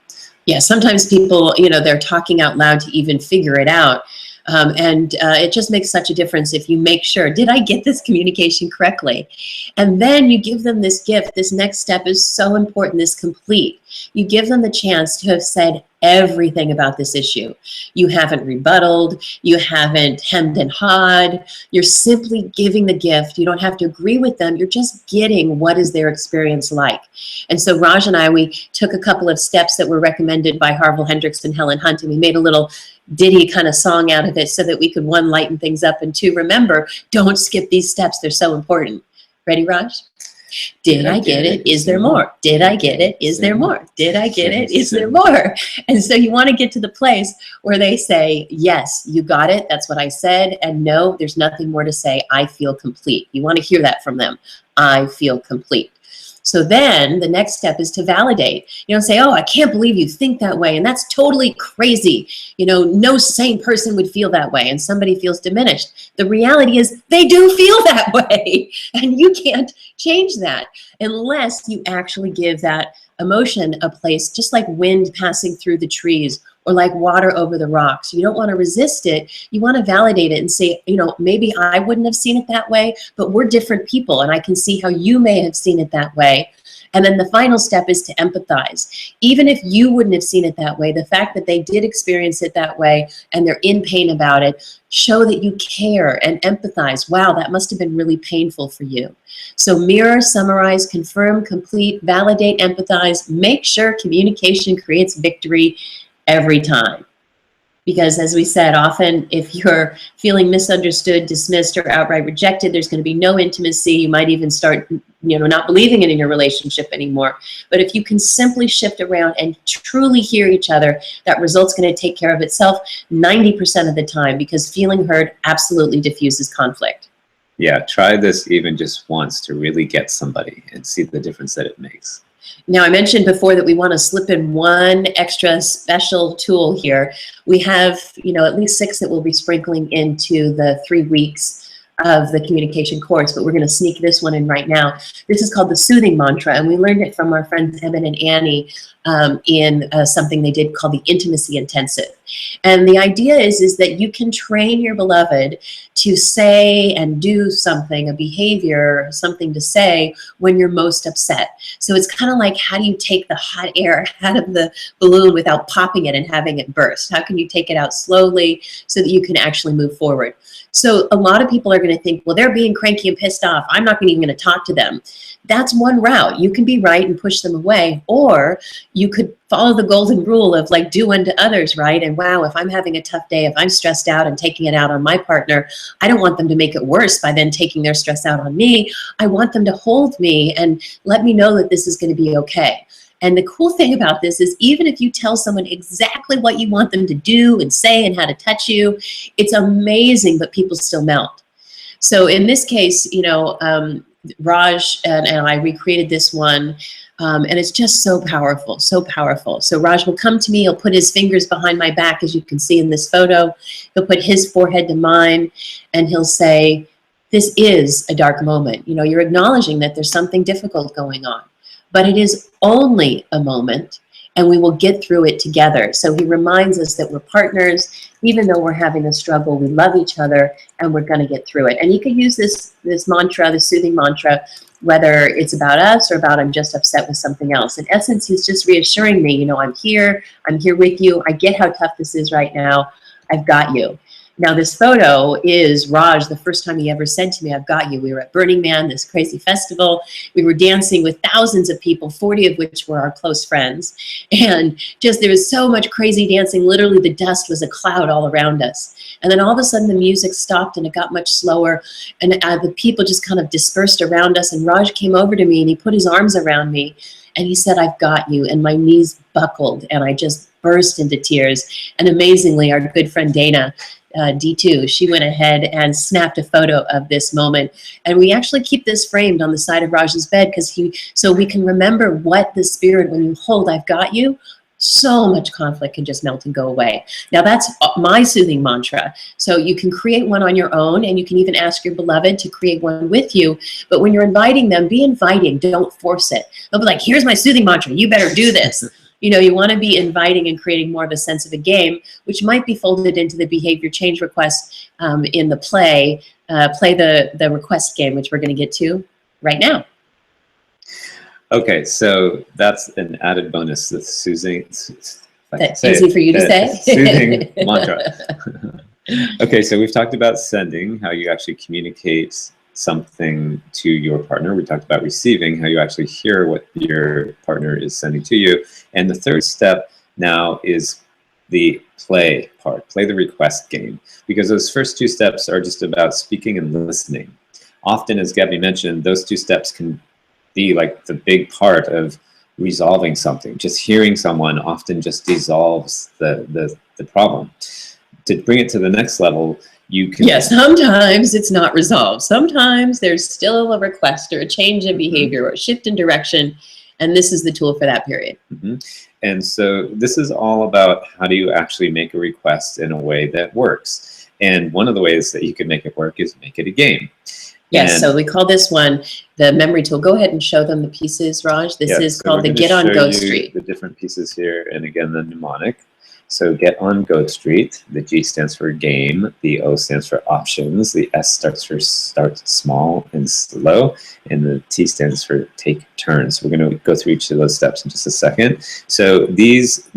A: Yeah, sometimes people, they're talking out loud to even figure it out. And it just makes such a difference if you make sure, did I get this communication correctly? And then you give them this gift. This next step is so important, this complete. You give them the chance to have said everything about this issue. You haven't rebutted, you haven't hemmed and hawed, you're simply giving the gift. You don't have to agree with them, you're just getting what is their experience like. And so Raj and I, we took a couple of steps that were recommended by Harville Hendrix and Helen Hunt, and we made a little ditty kind of song out of it so that we could, one, lighten things up, and two, remember, don't skip these steps, they're so important. Ready, Raj? Did I get it? Is there more? Did I get it? Is there more? Did I get it? Is there more? And so you want to get to the place where they say, yes, you got it. That's what I said. And no, there's nothing more to say. I feel complete. You want to hear that from them. I feel complete. So then the next step is to validate. You know, say, oh, I can't believe you think that way. And that's totally crazy. You know, no sane person would feel that way. And somebody feels diminished. The reality is they do feel that way. And you can't change that unless you actually give that emotion a place, just like wind passing through the trees or like water over the rocks. You don't want to resist it. You want to validate it and say, you know, maybe I wouldn't have seen it that way, but we're different people and I can see how you may have seen it that way. And then the final step is to empathize. Even if you wouldn't have seen it that way, the fact that they did experience it that way and they're in pain about it, show that you care and empathize. Wow, that must have been really painful for you. So mirror, summarize, confirm, complete, validate, empathize. Make sure communication creates victory every time. Because as we said, often if you're feeling misunderstood, dismissed, or outright rejected, there's going to be no intimacy. You might even start, you know, not believing it in your relationship anymore. But if you can simply shift around and truly hear each other, that result's going to take care of itself 90% of the time, because feeling heard absolutely diffuses conflict.
B: Yeah, try this even just once to really get somebody and see the difference that it makes.
A: Now, I mentioned before that we want to slip in one extra special tool here. We have, you know, at least 6 that we'll be sprinkling into the 3 weeks of the communication course, but we're going to sneak this one in right now. This is called the soothing mantra, and we learned it from our friends Evan and Annie in something they did called the intimacy intensive. And the idea is that you can train your beloved to say and do something, a behavior, something to say when you're most upset. So it's kind of like, how do you take the hot air out of the balloon without popping it and having it burst? How can you take it out slowly so that you can actually move forward? So a lot of people are going to think, well, they're being cranky and pissed off. I'm not even going to talk to them. That's one route. You can be right and push them away, or you could follow the golden rule of like do unto others, right? And wow, if I'm having a tough day, if I'm stressed out and taking it out on my partner, I don't want them to make it worse by then taking their stress out on me. I want them to hold me and let me know that this is going to be okay. And the cool thing about this is even if you tell someone exactly what you want them to do and say and how to touch you, it's amazing, but people still melt. So in this case, you know, Raj and I recreated this one, and it's just so powerful, so powerful. So Raj will come to me, he'll put his fingers behind my back, as you can see in this photo. He'll put his forehead to mine, and he'll say, this is a dark moment. You know, you're acknowledging that there's something difficult going on, but it is only a moment, and we will get through it together. So he reminds us that we're partners. Even though we're having a struggle, we love each other, and we're going to get through it. And you can use this mantra, the soothing mantra, whether it's about us or about I'm just upset with something else. In essence, he's just reassuring me, you know, I'm here with you. I get how tough this is right now. I've got you. Now, this photo is Raj, the first time he ever said to me, I've got you. We were at Burning Man, this crazy festival. We were dancing with thousands of people, 40 of which were our close friends. And just there was so much crazy dancing. Literally, the dust was a cloud all around us. And then all of a sudden, the music stopped and it got much slower. And the people just kind of dispersed around us. And Raj came over to me and he put his arms around me. And he said, I've got you. And my knees buckled and I just burst into tears. And amazingly, our good friend Dana, D2, she went ahead and snapped a photo of this moment, and we actually keep this framed on the side of Raj's bed so we can remember what the spirit, when you hold I've got you, so much conflict can just melt and go away. Now that's my soothing mantra. So you can create one on your own, and you can even ask your beloved to create one with you. But when you're inviting them, be inviting, don't force it. They'll be like, here's my soothing mantra, you better do this. You know, you want to be inviting and creating more of a sense of a game, which might be folded into the behavior change request in the play the request game, which we're going to get to right now.
B: Okay, so that's an added bonus. The soothing.
A: That's easy for you to say.
B: Soothing mantra. Okay, so we've talked about sending, how you actually communicate something to your partner. We talked about receiving, how you actually hear what your partner is sending to you. And the third step now is the play part, play the request game, because those first 2 steps are just about speaking and listening. Often, as Gabby mentioned, those 2 steps can be like the big part of resolving something. Just hearing someone often just dissolves the problem. To bring it to the next level, you can...
A: Yeah, sometimes it's not resolved. Sometimes there's still a request or a change in behavior or a shift in direction, and this is the tool for that period.
B: And so this is all about how do you actually make a request in a way that works. And one of the ways that you can make it work is make it a game.
A: Yes, so we call this one the memory tool. Go ahead and show them the pieces, Raj. This is called the Get on Go Street.
B: The different pieces here, and again, the mnemonic. So get on Go Street. The G stands for game. The O stands for options. The S starts for start small and slow. And the T stands for take turns. We're going to go through each of those steps in just a second. So this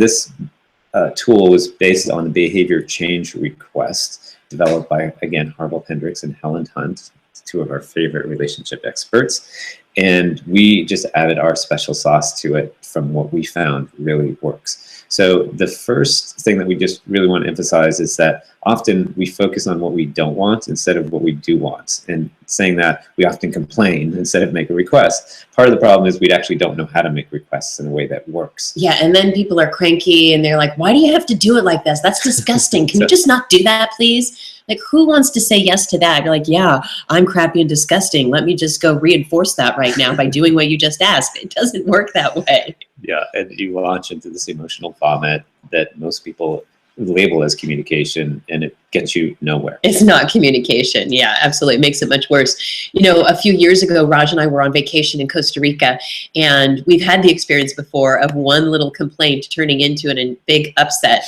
B: tool was based on the behavior change request developed by, again, Harville Hendricks and Helen Hunt, two of our favorite relationship experts. And we just added our special sauce to it from what we found really works. So the first thing that we just really want to emphasize is that often we focus on what we don't want instead of what we do want. And saying that, we often complain instead of make a request. Part of the problem is we actually don't know how to make requests in a way that works.
A: Yeah, and then people are cranky and they're like, why do you have to do it like this? That's disgusting. Can you just not do that, please? Like, who wants to say yes to that? You're like, yeah, I'm crappy and disgusting. Let me just go reinforce that right now by doing what you just asked. It doesn't work that way.
B: Yeah, and you launch into this emotional vomit that most people label as communication, and it gets you nowhere.
A: It's not communication. Yeah, absolutely. It makes it much worse. You know, a few years ago, Raj and I were on vacation in Costa Rica, and we've had the experience before of one little complaint turning into a big upset,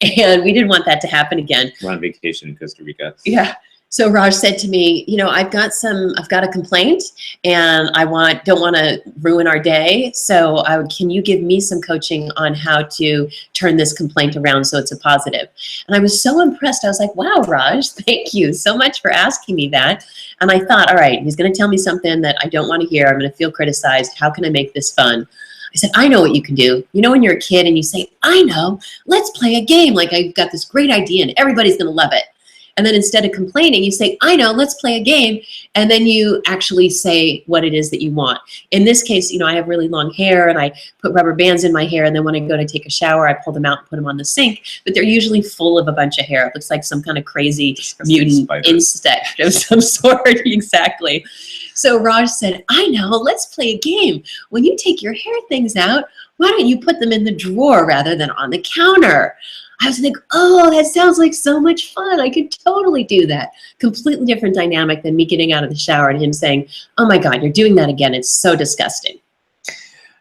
A: and we didn't want that to happen again.
B: We're on vacation in Costa Rica.
A: Yeah. So Raj said to me, you know, I've got a complaint, and don't want to ruin our day. So can you give me some coaching on how to turn this complaint around so it's a positive? And I was so impressed. I was like, wow, Raj, thank you so much for asking me that. And I thought, all right, he's going to tell me something that I don't want to hear. I'm going to feel criticized. How can I make this fun? I said, I know what you can do. You know, when you're a kid and you say, I know, let's play a game. Like, I've got this great idea and everybody's going to love it. And then instead of complaining, you say, I know, let's play a game. And then you actually say what it is that you want. In this case, you know, I have really long hair and I put rubber bands in my hair. And then when I go to take a shower, I pull them out and put them on the sink. But they're usually full of a bunch of hair. It looks like some kind of crazy mutant insect of some sort. Exactly. So Raj said, I know, let's play a game. When you take your hair things out, why don't you put them in the drawer rather than on the counter? I was like, oh, that sounds like so much fun. I could totally do that. Completely different dynamic than me getting out of the shower and him saying, oh my God, you're doing that again. It's so disgusting.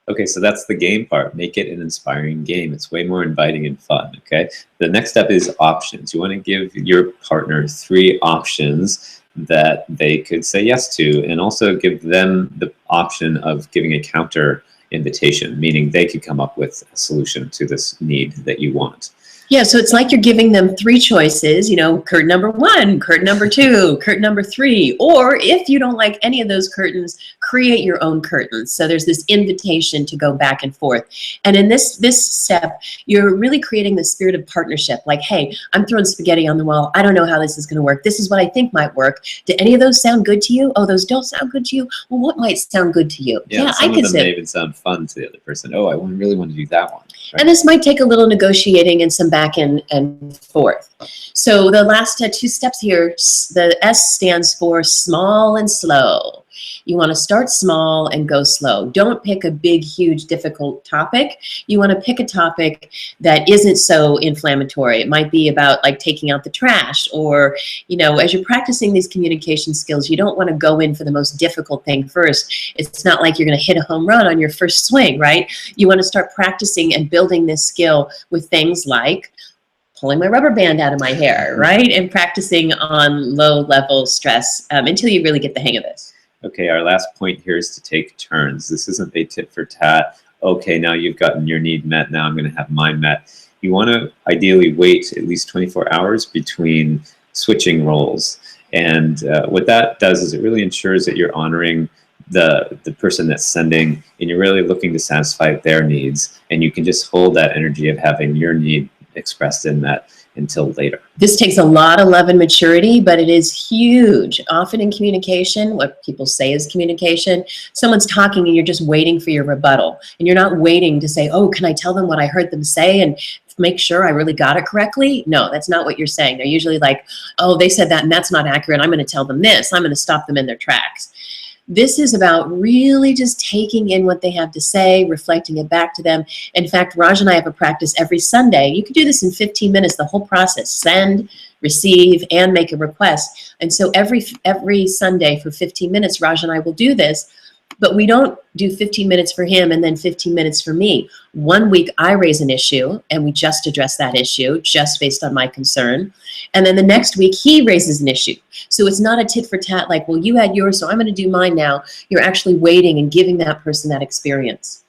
B: Okay, so that's the game part. Make it an inspiring game. It's way more inviting and fun, okay? The next step is options. You want to give your partner 3 options that they could say yes to, and also give them the option of giving a counter invitation, meaning they could come up with a solution to this need that you want.
A: Yeah, so it's like you're giving them 3 choices, you know, curtain number 1, curtain number 2, curtain number 3, or if you don't like any of those curtains, create your own curtains. So there's this invitation to go back and forth. And in this step, you're really creating the spirit of partnership. Like, hey, I'm throwing spaghetti on the wall. I don't know how this is going to work. This is what I think might work. Do any of those sound good to you? Oh, those don't sound good to you? Well, what might sound good to you?
B: Yeah, some of them may even sound fun to the other person. Oh, I really want to do that one. Right?
A: And this might take a little negotiating and some back and forth. So the last 2 steps here, the S stands for small and slow. You want to start small and go slow. Don't pick a big, huge, difficult topic. You want to pick a topic that isn't so inflammatory. It might be about like taking out the trash, or, you know, as you're practicing these communication skills, you don't want to go in for the most difficult thing first. It's not like you're going to hit a home run on your first swing, right? You want to start practicing and building this skill with things like pulling my rubber band out of my hair, right? And practicing on low-level stress until you really get the hang of this.
B: Okay, our last point here is to take turns. This isn't a tit for tat. Okay, now you've gotten your need met, now I'm going to have mine met. You want to ideally wait at least 24 hours between switching roles. And what that does is it really ensures that you're honoring the person that's sending, and you're really looking to satisfy their needs. And you can just hold that energy of having your need expressed in that until later.
A: This takes a lot of love and maturity, but it is huge. Often in communication, what people say is communication, someone's talking and you're just waiting for your rebuttal. And you're not waiting to say, oh, can I tell them what I heard them say and make sure I really got it correctly? No, that's not what you're saying. They're usually like, oh, they said that and that's not accurate. I'm going to tell them this. I'm going to stop them in their tracks. This is about really just taking in what they have to say, reflecting it back to them. In fact, Raj and I have a practice every Sunday. You can do this in 15 minutes, the whole process: send, receive, and make a request. And so every Sunday for 15 minutes, Raj and I will do this. But we don't do 15 minutes for him and then 15 minutes for me. One week I raise an issue and we just address that issue just based on my concern. And then the next week he raises an issue. So it's not a tit for tat like, well, you had yours, so I'm going to do mine now. You're actually waiting and giving that person that experience.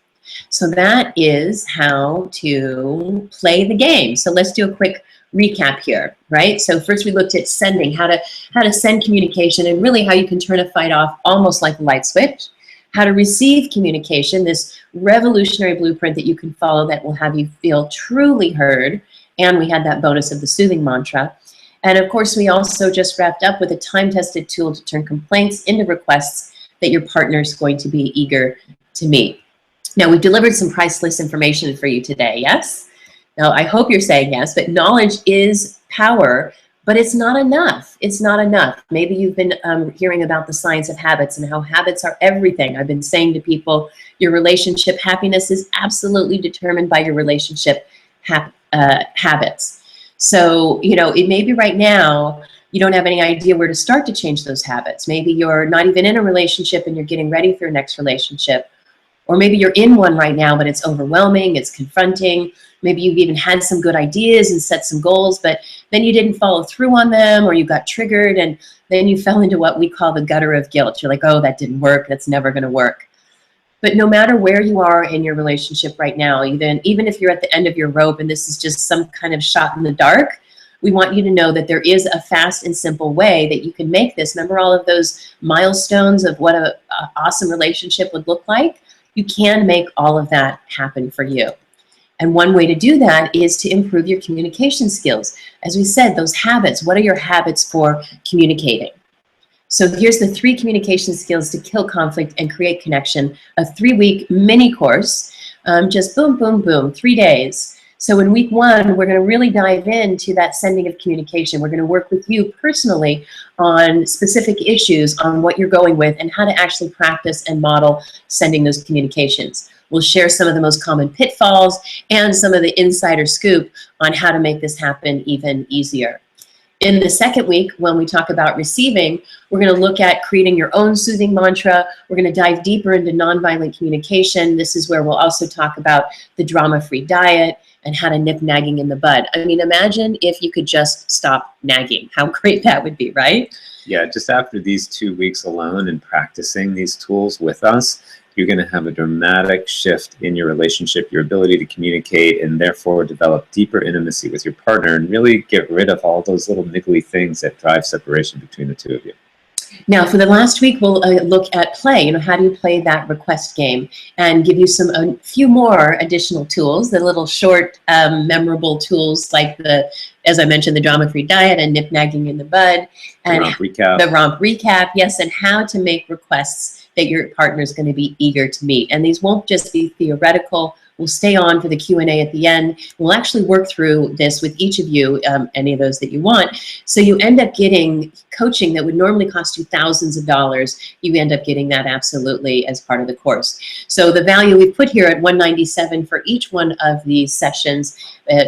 A: So that is how to play the game. So let's do a quick recap here, right? So first we looked at sending, how to send communication, and really how you can turn a fight off almost like a light switch. How to receive communication, this revolutionary blueprint that you can follow that will have you feel truly heard. And we had that bonus of the soothing mantra. And of course, we also just wrapped up with a time-tested tool to turn complaints into requests that your partner is going to be eager to meet. Now, we've delivered some priceless information for you today, yes? Now, I hope you're saying yes, but knowledge is power. But it's not enough. It's not enough. Maybe you've been hearing about the science of habits and how habits are everything. I've been saying to people, your relationship happiness is absolutely determined by your relationship habits. So, you know, it may be right now you don't have any idea where to start to change those habits. Maybe you're not even in a relationship and you're getting ready for your next relationship. Or maybe you're in one right now, but it's overwhelming, it's confronting. Maybe you've even had some good ideas and set some goals, but then you didn't follow through on them, or you got triggered, and then you fell into what we call the gutter of guilt. You're like, oh, that didn't work, that's never gonna work. But no matter where you are in your relationship right now, even if you're at the end of your rope and this is just some kind of shot in the dark, we want you to know that there is a fast and simple way that you can make this. Remember all of those milestones of what an awesome relationship would look like? You can make all of that happen for you. And one way to do that is to improve your communication skills. As we said, those habits, what are your habits for communicating? So here's the 3 communication skills to kill conflict and create connection, a 3-week mini course, just boom, boom, boom, 3 days. So in week 1, we're going to really dive into that sending of communication. We're going to work with you personally on specific issues, on what you're going with, and how to actually practice and model sending those communications. We'll share some of the most common pitfalls and some of the insider scoop on how to make this happen even easier. In the second week, when we talk about receiving, we're going to look at creating your own soothing mantra. We're going to dive deeper into nonviolent communication. This is where we'll also talk about the drama-free diet and how to nip nagging in the bud. I mean, imagine if you could just stop nagging. How great that would be, right?
B: Yeah, just after these 2 weeks alone and practicing these tools with us, you're going to have a dramatic shift in your relationship, your ability to communicate, and therefore develop deeper intimacy with your partner and really get rid of all those little niggly things that drive separation between the two of you.
A: Now, for the last week, we'll look at play. You know, how do you play that request game, and give you a few more additional tools, the little short, memorable tools like as I mentioned, the drama-free diet and nip nagging in the bud. And the romp recap, yes, and how to make requests that your partner is going to be eager to meet. And these won't just be theoretical. We'll stay on for the Q&A at the end. We'll actually work through this with each of you, any of those that you want. So you end up getting coaching that would normally cost you thousands of dollars. You end up getting that absolutely as part of the course. So the value we put here at $197 for each one of these sessions,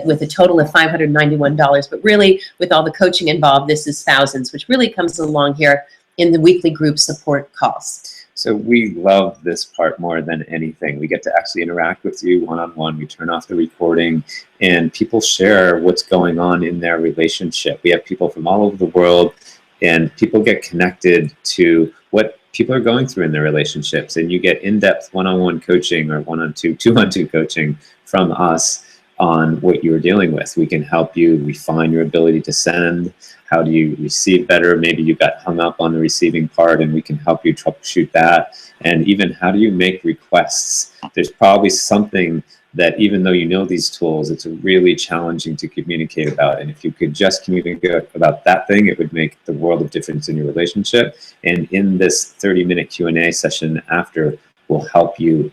A: with a total of $591. But really, with all the coaching involved, this is thousands, which really comes along here in the weekly group support calls.
B: So we love this part more than anything. We get to actually interact with you one-on-one. We turn off the recording and people share what's going on in their relationship. We have people from all over the world and people get connected to what people are going through in their relationships. And you get in-depth one-on-one coaching or one-on-two, two-on-two coaching from us on what you're dealing with. We can help you refine your ability to send. How do you receive better? Maybe you got hung up on the receiving part and we can help you troubleshoot that. And even how do you make requests? There's probably something that even though you know these tools, it's really challenging to communicate about. And if you could just communicate about that thing, it would make the world of difference in your relationship. And in this 30-minute Q&A session after, will help you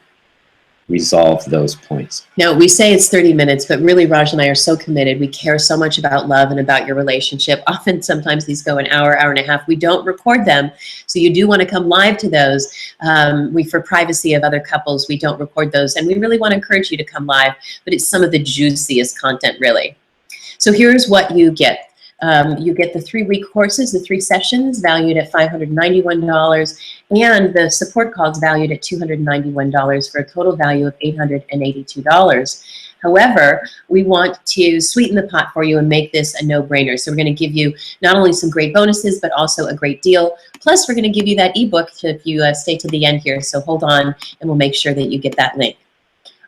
B: resolve those points.
A: Now, we say it's 30 minutes, but really Raj and I are so committed. We care so much about love and about your relationship. Often, sometimes these go an hour, hour and a half. We don't record them, so you do want to come live to those. For privacy of other couples, we don't record those, and we really want to encourage you to come live, but it's some of the juiciest content, really. So here's what you get. You get the 3-week courses, the 3 sessions valued at $591, and the support calls valued at $291 for a total value of $882. However, we want to sweeten the pot for you and make this a no-brainer. So we're going to give you not only some great bonuses, but also a great deal. Plus, we're going to give you that ebook if you stay to the end here. So hold on, and we'll make sure that you get that link.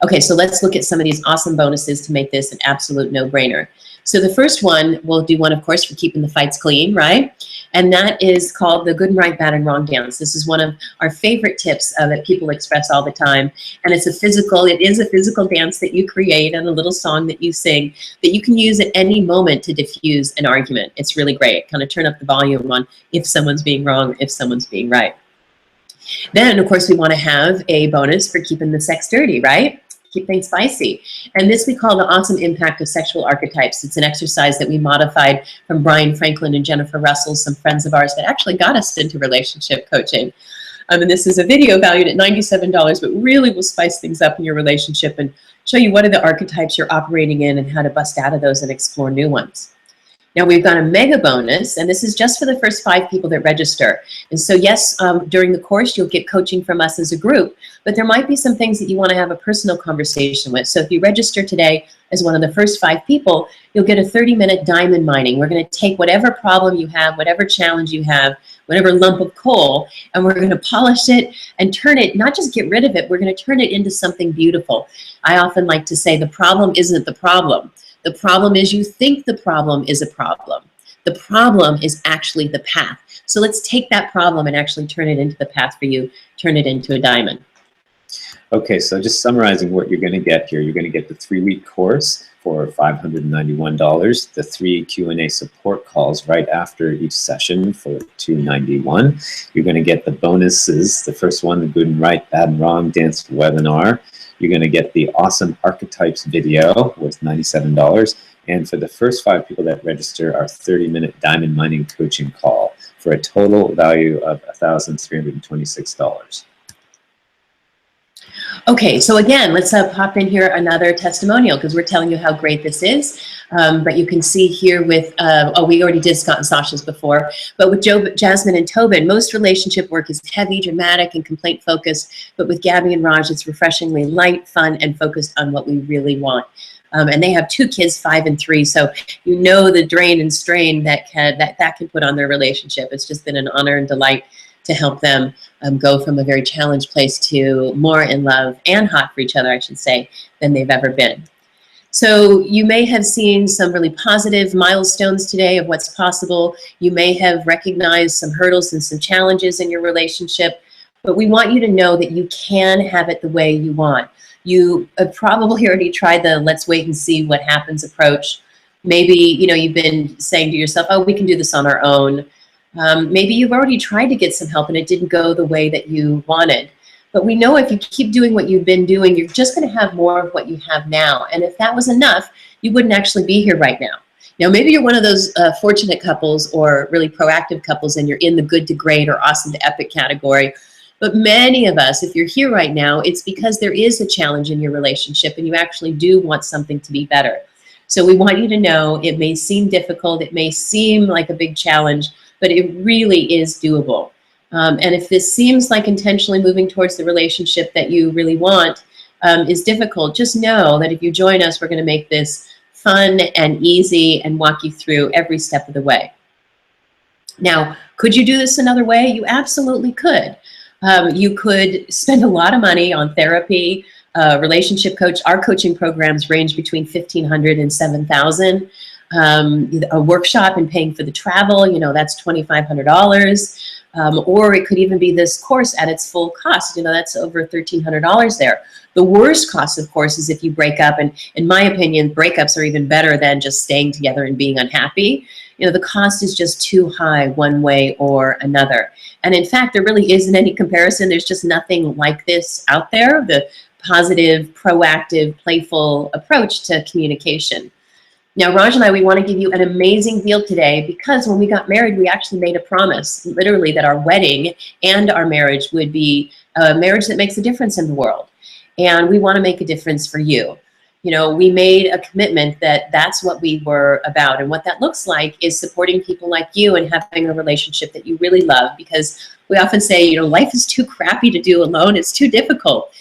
A: Okay, so let's look at some of these awesome bonuses to make this an absolute no-brainer. So the first one, we'll do one, of course, for keeping the fights clean, right? And that is called the good and right, bad and wrong dance. This is one of our favorite tips that people express all the time. And it is a physical dance that you create and a little song that you sing that you can use at any moment to diffuse an argument. It's really great. Kind of turn up the volume on if someone's being wrong, if someone's being right. Then, of course, we want to have a bonus for keeping the sex dirty, right? Keep things spicy. And this we call the awesome impact of sexual archetypes. It's an exercise that we modified from Brian Franklin and Jennifer Russell, some friends of ours that actually got us into relationship coaching. And this is a video valued at $97, but really will spice things up in your relationship and show you what are the archetypes you're operating in and how to bust out of those and explore new ones. Now we've got a mega bonus, and this is just for the first 5 people that register. And so yes, during the course, you'll get coaching from us as a group, but there might be some things that you want to have a personal conversation with. So if you register today as one of the first 5 people, you'll get a 30-minute diamond mining. We're going to take whatever problem you have, whatever challenge you have, whatever lump of coal, and we're going to polish it and turn it, not just get rid of it, we're going to turn it into something beautiful. I often like to say the problem isn't the problem. The problem is you think the problem is a problem. The problem is actually the path. So let's take that problem and actually turn it into the path for you, turn it into a diamond.
B: Okay, so just summarizing what you're going to get here. You're going to get the 3-week course for $591, the 3 Q&A support calls right after each session for $291. You're going to get the bonuses, the first one, the good and right, bad and wrong dance webinar. You're going to get the awesome Archetypes video with $97. And for the first 5 people that register, our 30-minute diamond mining coaching call for a total value of $1,326. Okay, so again, let's pop in here another testimonial because we're telling you how great this is. But you can see here with, we already did Scott and Sasha's before, but with Jasmine and Tobin, most relationship work is heavy, dramatic, and complaint focused. But with Gabby and Raj, it's refreshingly light, fun, and focused on what we really want. And they have 2 kids, 5 and 3, so you know the drain and strain that can put on their relationship. It's just been an honor and delight to help them go from a very challenged place to more in love and hot for each other, I should say, than they've ever been. So you may have seen some really positive milestones today of what's possible. You may have recognized some hurdles and some challenges in your relationship, but we want you to know that you can have it the way you want. You have probably already tried the let's wait and see what happens approach. Maybe, you've been saying to yourself, oh, we can do this on our own. Maybe you've already tried to get some help and it didn't go the way that you wanted. But we know if you keep doing what you've been doing, you're just going to have more of what you have now. And if that was enough, you wouldn't actually be here right now. Now, maybe you're one of those fortunate couples or really proactive couples and you're in the good to great or awesome to epic category. But many of us, if you're here right now, it's because there is a challenge in your relationship and you actually do want something to be better. So we want you to know it may seem difficult, it may seem like a big challenge, but it really is doable. And if this seems like intentionally moving towards the relationship that you really want is difficult, just know that if you join us, we're going to make this fun and easy and walk you through every step of the way. Now, could you do this another way? You absolutely could. You could spend a lot of money on therapy, relationship coach. Our coaching programs range between $1,500 and $7,000. A workshop and paying for the travel, that's $2,500.
A: or it could even be this course at its full cost. You know, that's over $1,300 there. The worst cost, of course, is if you break up, and in my opinion, breakups are even better than just staying together and being unhappy. You know, the cost is just too high one way or another. And in fact, there really isn't any comparison. There's just nothing like this out there, the positive, proactive, playful approach to communication. Now, Raj and I, we want to give you an amazing deal today because when we got married, we actually made a promise, literally, that our wedding and our marriage would be a marriage that makes a difference in the world. And we want to make a difference for you. You know, we made a commitment that that's what we were about. And what that looks like is supporting people like you and having a relationship that you really love, because we often say, you know, life is too crappy to do alone. It's too difficult.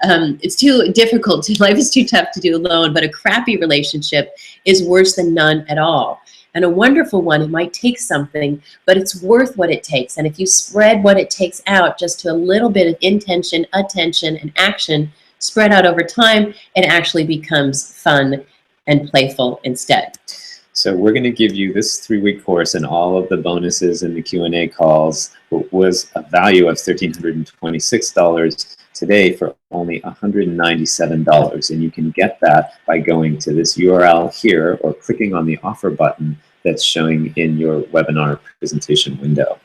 A: It's too difficult. Life is too tough to do alone, but a crappy relationship is worse than none at all. And a wonderful one, it might take something, but it's worth what it takes. And if you spread what it takes out just to a little bit of intention, attention, and action, spread out over time, it actually becomes fun and playful instead.
B: So we're going to give you this 3-week course, and all of the bonuses and the Q&A calls was a value of $1,326 today for only $197. And you can get that by going to this URL here or clicking on the offer button that's showing in your webinar presentation window.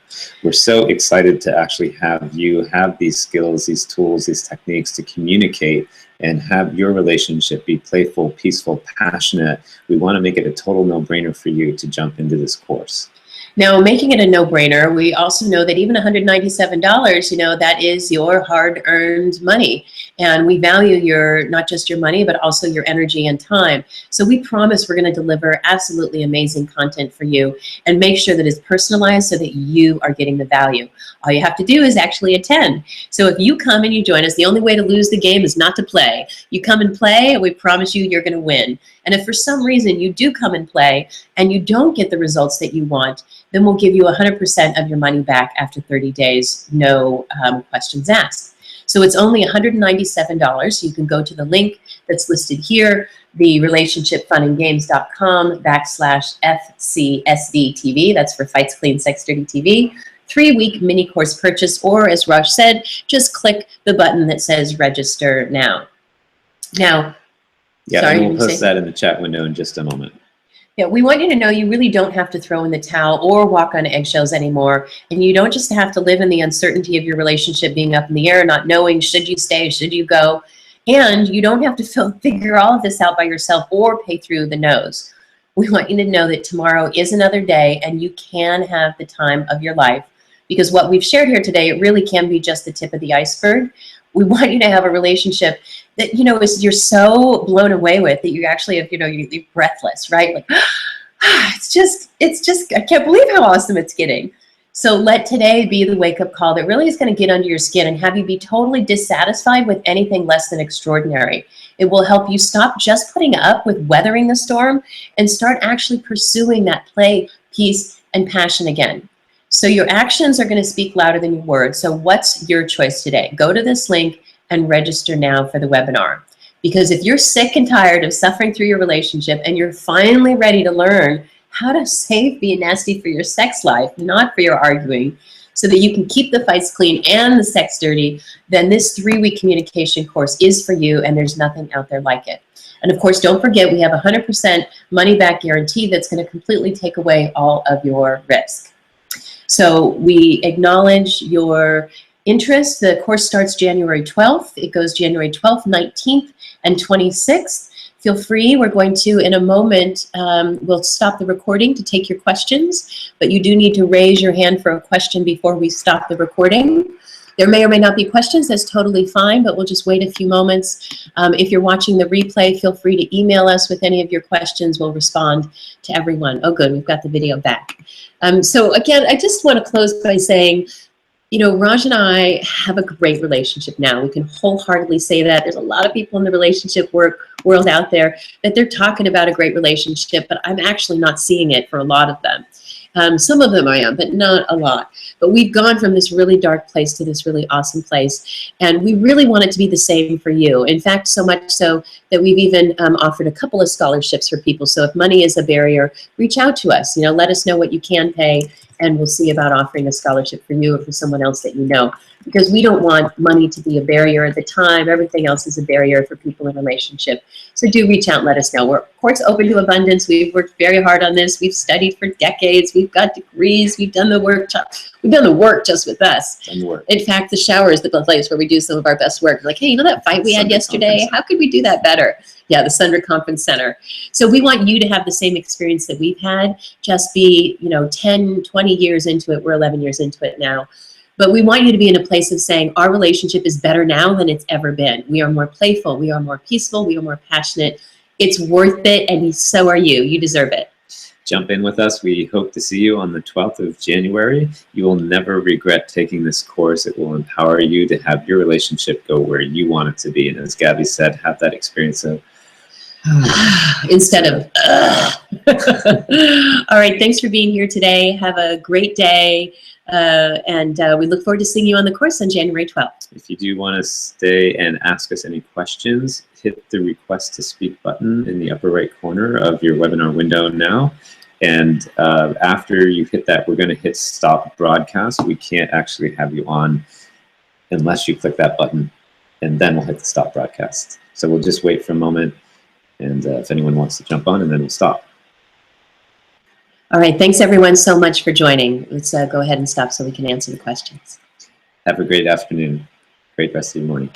B: We're so excited to actually have you have these skills, these tools, these techniques to communicate and have your relationship be playful, peaceful, passionate. We want to make it a total no-brainer for you to jump into this course.
A: Now, making it a no-brainer, we also know that even $197, you know, that is your hard-earned money. And we value your, not just your money, but also your energy and time. So we promise we're going to deliver absolutely amazing content for you and make sure that it's personalized so that you are getting the value. All you have to do is actually attend. So if you come and you join us, the only way to lose the game is not to play. You come and play, and we promise you you're going to win. And if for some reason you do come and play and you don't get the results that you want, then we'll give you 100% of your money back after 30 days, no questions asked. So it's only $197. So you can go to the link that's listed here, the relationshipfunandgames.com/FCSD-TV. That's for Fights Clean Sex Dirty TV. 3-week mini course purchase, or as Raj said, just click the button that says register now. Now,
B: yeah,
A: sorry,
B: and we'll post that in the chat window in just a moment.
A: Yeah, we want you to know you really don't have to throw in the towel or walk on eggshells anymore. And you don't just have to live in the uncertainty of your relationship being up in the air, not knowing, should you stay, should you go? And you don't have to figure all of this out by yourself or pay through the nose. We want you to know that tomorrow is another day and you can have the time of your life, because what we've shared here today, it really can be just the tip of the iceberg. We want you to have a relationship that, you know, you're so blown away with that you actually have, you know, you're breathless, right? Like, it's just, I can't believe how awesome it's getting. So let today be the wake-up call that really is going to get under your skin and have you be totally dissatisfied with anything less than extraordinary. It will help you stop just putting up with weathering the storm and start actually pursuing that play, peace, and passion again. So your actions are going to speak louder than your words. So what's your choice today? Go to this link and register now for the webinar. Because if you're sick and tired of suffering through your relationship and you're finally ready to learn how to save being nasty for your sex life, not for your arguing, so that you can keep the fights clean and the sex dirty, then this 3-week communication course is for you, and there's nothing out there like it. And of course, don't forget, we have a 100% money back guarantee that's going to completely take away all of your risk. So we acknowledge your interest. The course starts January 12th. It goes January 12th, 19th, and 26th. Feel free. We're going to, in a moment, we'll stop the recording to take your questions, but you do need to raise your hand for a question before we stop the recording. There may or may not be questions. That's totally fine, but we'll just wait a few moments. If you're watching the replay, feel free to email us with any of your questions. We'll respond to everyone. Oh, good. We've got the video back. So again, I just want to close by saying, you know, Raj and I have a great relationship now. We can wholeheartedly say that. There's a lot of people in the relationship world out there that they're talking about a great relationship, but I'm actually not seeing it for a lot of them. Some of them I am, but not a lot. But we've gone from this really dark place to this really awesome place. And we really want it to be the same for you. In fact, so much so that we've even offered a couple of scholarships for people. So if money is a barrier, reach out to us. You know, let us know what you can pay, and we'll see about offering a scholarship for you or for someone else that you know, because we don't want money to be a barrier at the time. Everything else is a barrier for people in relationship. So do reach out and let us know. We're, of course, open to abundance. We've worked very hard on this. We've studied for decades. We've got degrees. We've done the workshop. We've done the work just with us. In fact, the shower is the place where we do some of our best work. Like, hey, you know that fight we had yesterday? How could we do that better? Yeah, the Sundra Conference Center. So we want you to have the same experience that we've had, just be, 10, 20 years into it. We're 11 years into it now. But we want you to be in a place of saying our relationship is better now than it's ever been. We are more playful. We are more peaceful. We are more passionate. It's worth it, and so are you. You deserve it.
B: Jump in with us. We hope to see you on the 12th of January. You will never regret taking this course. It will empower you to have your relationship go where you want it to be. And as Gabby said, have that experience of
A: instead of all right, thanks for being here today. Have a great day, and we look forward to seeing you on the course on January 12th.
B: If you do want to stay and ask us any questions, hit the request to speak button in the upper right corner of your webinar window now. And after you hit that, we're going to hit stop broadcast. We can't actually have you on unless you click that button, and then we'll hit the stop broadcast. So we'll just wait for a moment, and if anyone wants to jump on, and then we'll stop.
A: All right, thanks everyone so much for joining. Let's go ahead and stop so we can answer the questions.
B: Have a great afternoon. Great rest of your morning.